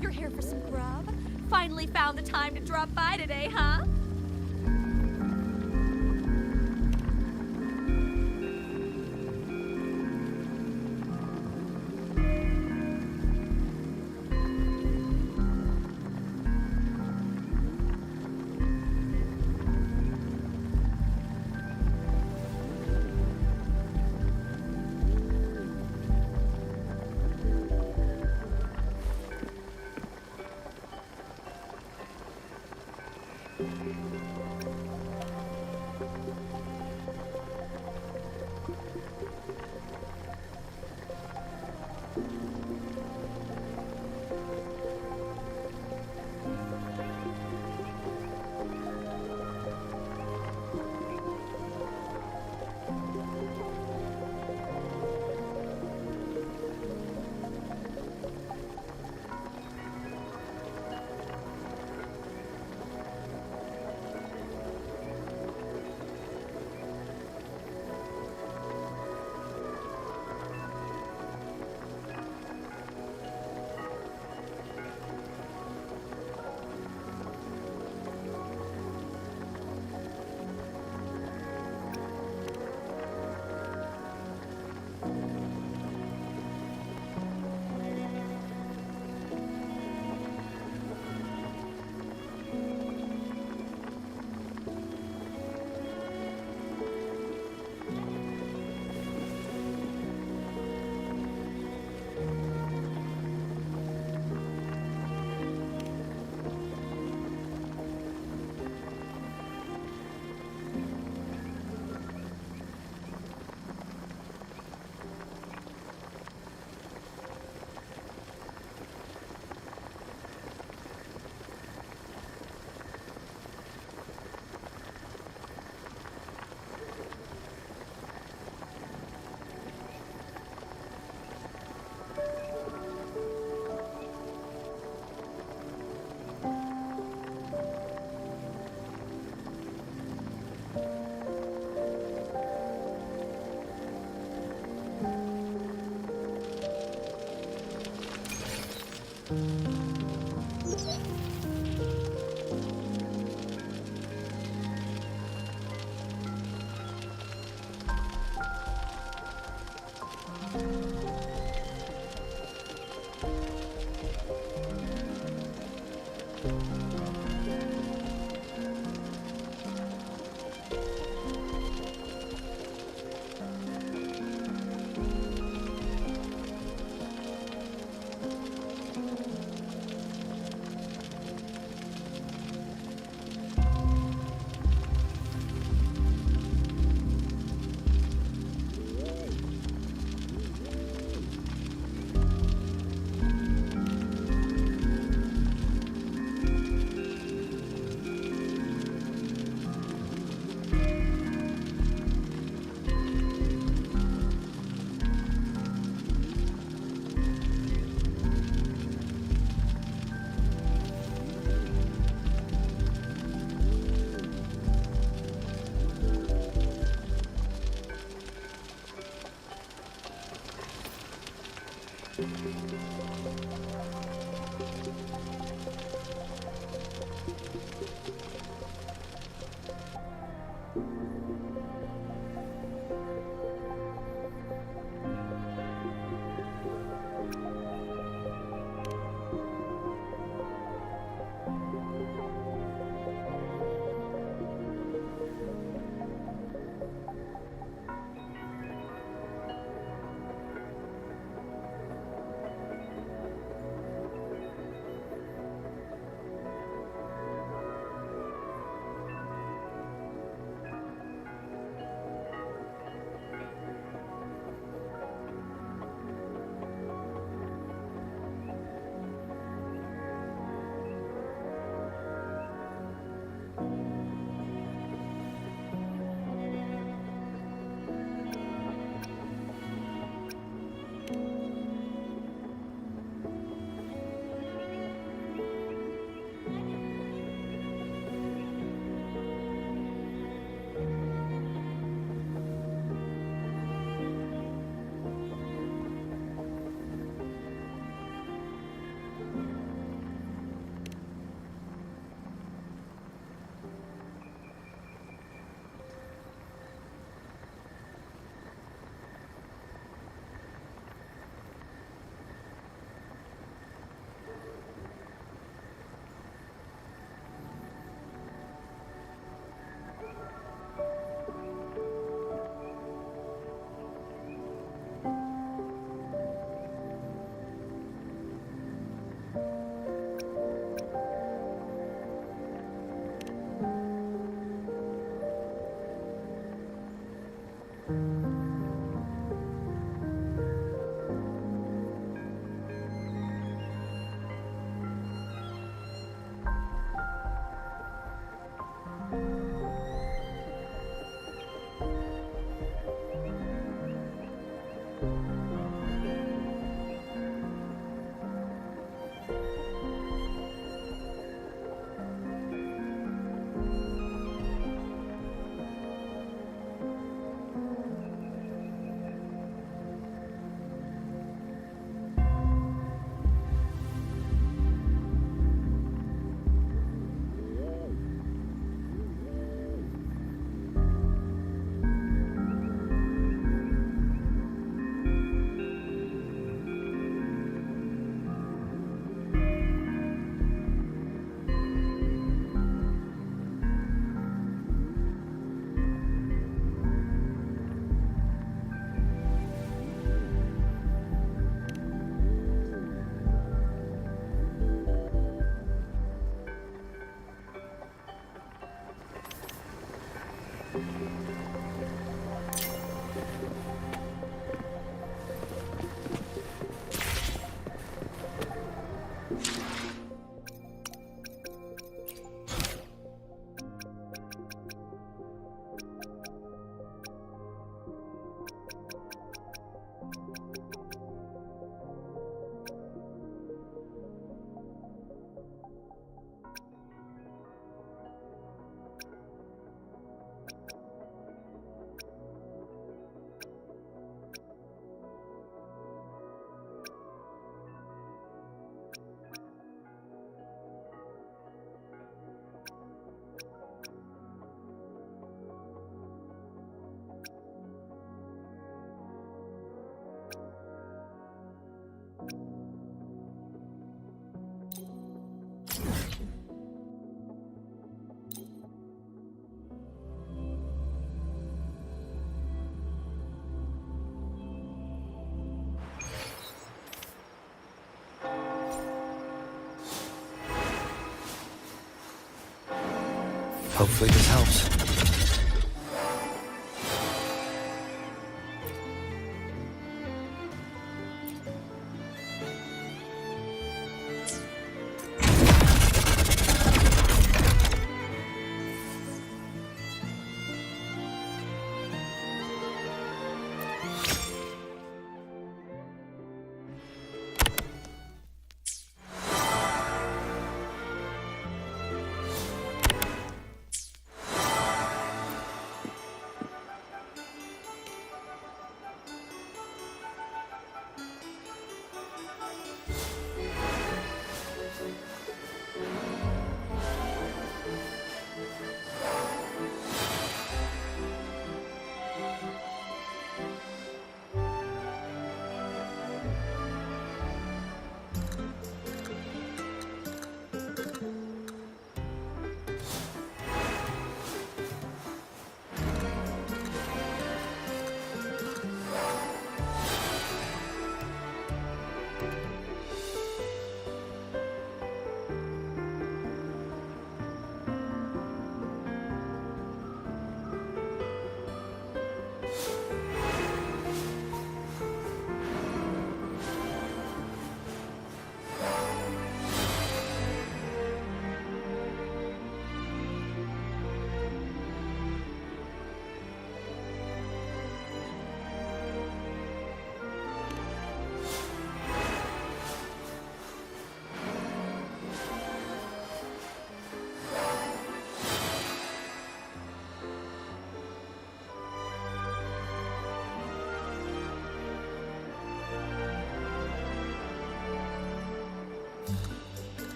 You're here for some grub? Finally found the time to drop by today, huh? Hopefully this helps.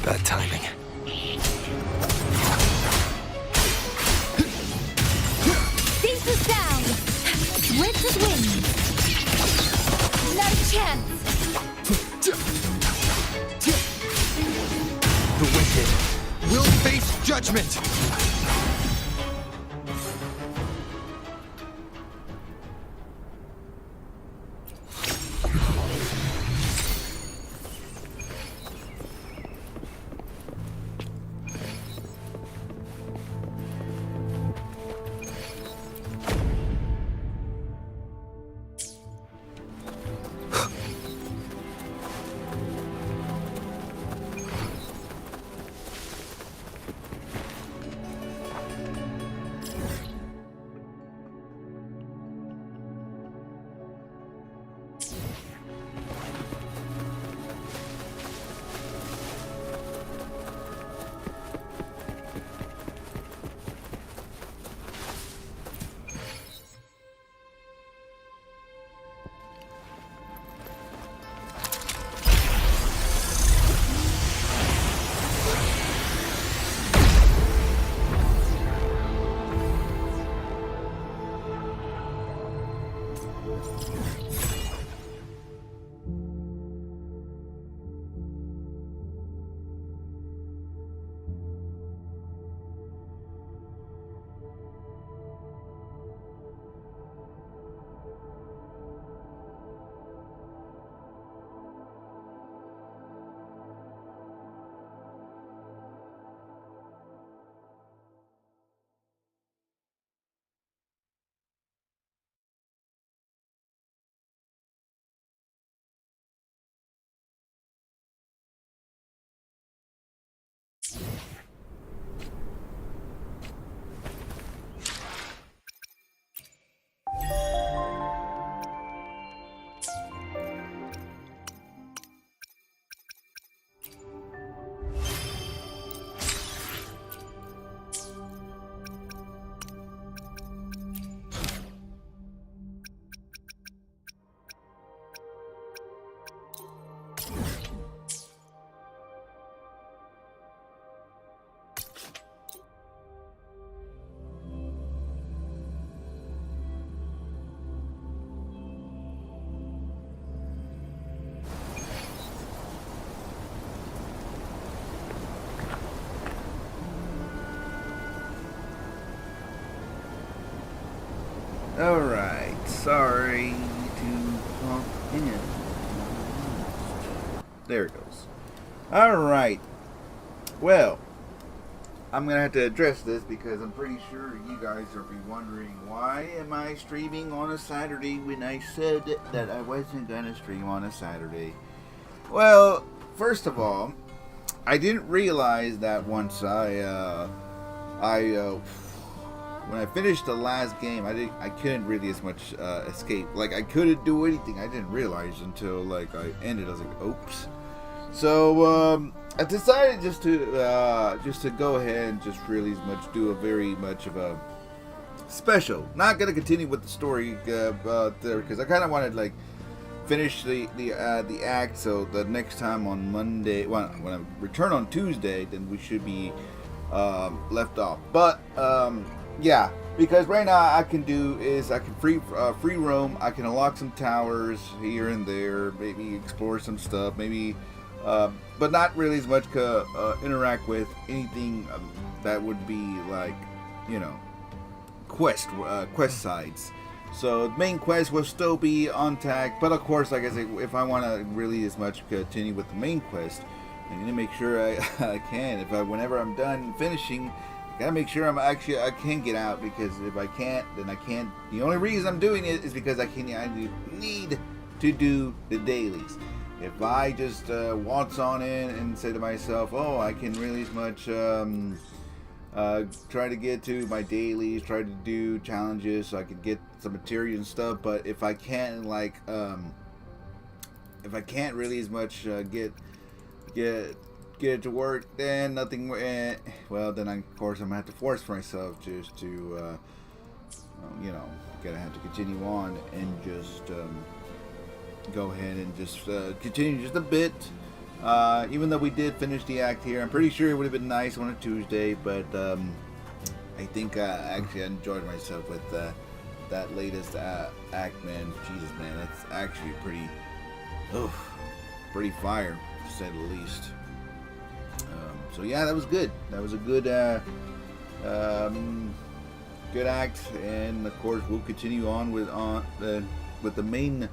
Bad timing. Seize the sound! Winds is wind! Not a chance! The wicked will face judgment! Alright, sorry to pop in. There it goes. Alright. Well, I'm going to have to address this because I'm pretty sure you guys are be wondering, why am I streaming on a Saturday when I said that I wasn't going to stream on a Saturday? Well, first of all, I didn't realize that once when I finished the last game, I couldn't really as much escape. Like, I couldn't do anything. I didn't realize until like I ended. I was like, oops. So I decided just to go ahead and just really as much do a very much of a special. Not gonna continue with the story there because I kind of wanted like finish the act. So the next time on Monday, when I return on Tuesday, then we should be left off. But yeah, because right now I can do is I can free roam. I can unlock some towers here and there, maybe explore some stuff, maybe, but not really as much interact with anything that would be like, you know, quest sides. So the main quest will still be on tag, but of course, like I said, if I want to really as much continue with the main quest, I need to make sure I can. Whenever I'm done finishing, gotta make sure I can get out, because if I can't, then I can't. The only reason I'm doing it is because I need to do the dailies. If I just waltz on in and say to myself, oh, I can really as much try to get to my dailies, try to do challenges so I can get some material and stuff, but if I can't like if I can't really as much get it to work, then nothing. Well, then of course I'm gonna have to force myself just to, you know, gonna have to continue on and just go ahead and just continue just a bit. Even though we did finish the act here, I'm pretty sure it would have been nice on a Tuesday, but I think actually I enjoyed myself with that latest act, man. Jesus, man, that's actually pretty fire, to say the least. So yeah, that was good. That was a good good act, and of course we'll continue on with the main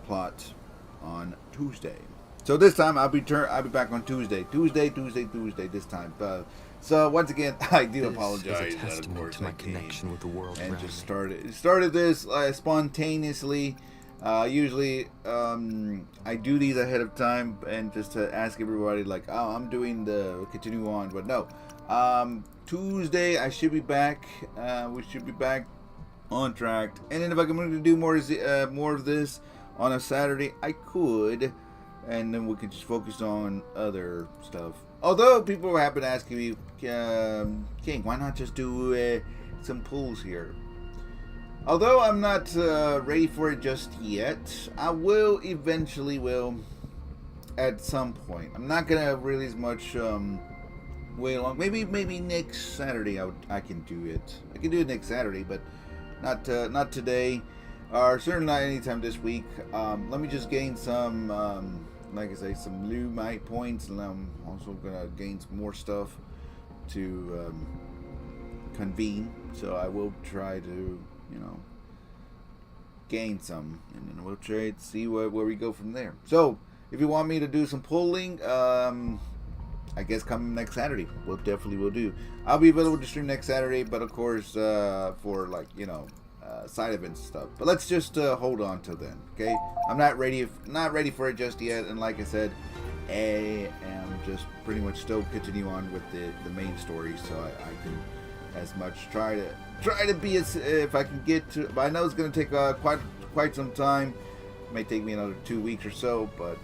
plot on Tuesday. So this time I'll be back on Tuesday this time. So once again, I do apologize. This is a testament to my connection with the world and around just me. started this spontaneously. Usually I do these ahead of time and just to ask everybody like, oh, I'm doing the continue on, but no. Tuesday I should be back. We should be back on track. And then if I'm going to do more of this on a Saturday, I could, and then we can just focus on other stuff. Although people have been asking me, King, why not just do some pulls here? Although I'm not ready for it just yet, I will eventually at some point. I'm not gonna release much way long. Maybe next Saturday I can do it. I can do it next Saturday, but not today, or certainly not anytime this week. Let me just gain some, like I say, some new might points, and I'm also gonna gain some more stuff to convene. So I will try to, gain some, and then we'll try to see where we go from there. So if you want me to do some pulling, I guess come next Saturday, we'll definitely do. I'll be available to stream next Saturday, but of course for like side events and stuff. But let's just hold on till then, okay? I'm not ready for it just yet, and like I said, I am just pretty much still continue on with the main story, so I can as much try to be as if I can get to. But I know it's going to take quite some time. It may take me another 2 weeks or so, but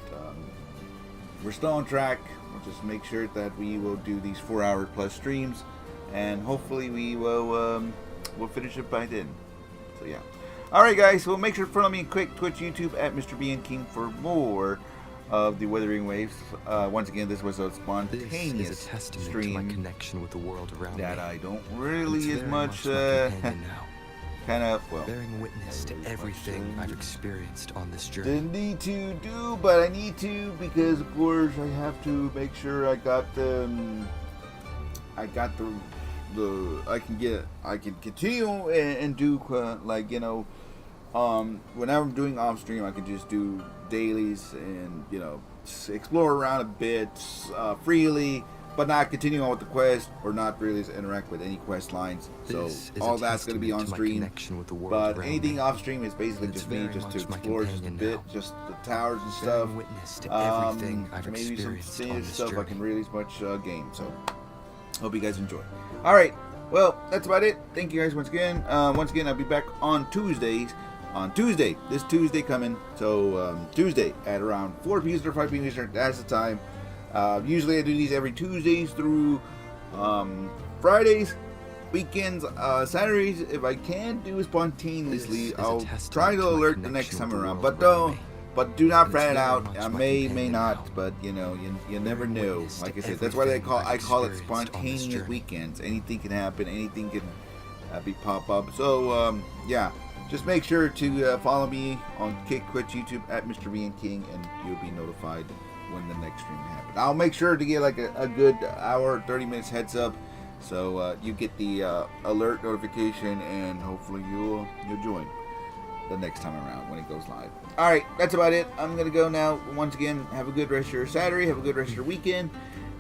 we're still on track. We'll just make sure that we will do these 4-hour plus streams, and hopefully we'll finish it by then. So yeah. All right, guys. So make sure to follow me in quick Twitch, YouTube at Mr. B and King for more of the Wuthering Waves. Once again, this was a spontaneous this is a testament stream to my connection with the world around that me. I don't really It's as very much my companion now, kind of bearing witness to everything I've experienced on this journey. didn't need to do, but I need to, because of course I have to make sure I can continue and do whenever I'm doing off stream, I can just do dailies and explore around a bit freely, but not continue on with the quest, or not really interact with any quest lines. So all that's going to be on stream, but anything off stream is basically just me just to explore just a bit, just the towers and stuff. Maybe some finished stuff I can release much game. So hope you guys enjoy. All right, well, that's about it. Thank you guys once again. I'll be back on Tuesdays. On Tuesday, this Tuesday coming. So Tuesday at around 4 p.m. or 5 p.m. Eastern. That's the time. Usually I do these every Tuesdays through Fridays, weekends, Saturdays. If I can do it spontaneously, I'll try to alert the next time around. But do not plan it out. I may not, but you never know. Like I said, that's why I call it spontaneous weekends. Anything can happen. Anything can pop up. So yeah. Just make sure to follow me on Twitch, YouTube at Mr. B and King, and you'll be notified when the next stream happens. I'll make sure to get like a good hour, 30 minutes heads up, so you get the alert notification, and hopefully you'll join the next time around when it goes live. All right, that's about it. I'm gonna go now. Once again, have a good rest of your Saturday. Have a good rest of your weekend.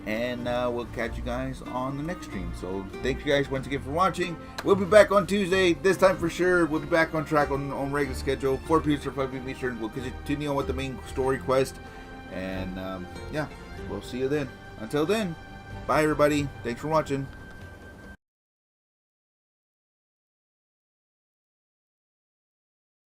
And we'll catch you guys on the next stream. So thank you guys once again for watching. We'll be back on Tuesday, this time for sure. We'll be back on track on regular schedule. 4 p.m. or 5 p.m. Eastern. We'll continue on with the main story quest. And yeah, we'll see you then. Until then, bye everybody. Thanks for watching.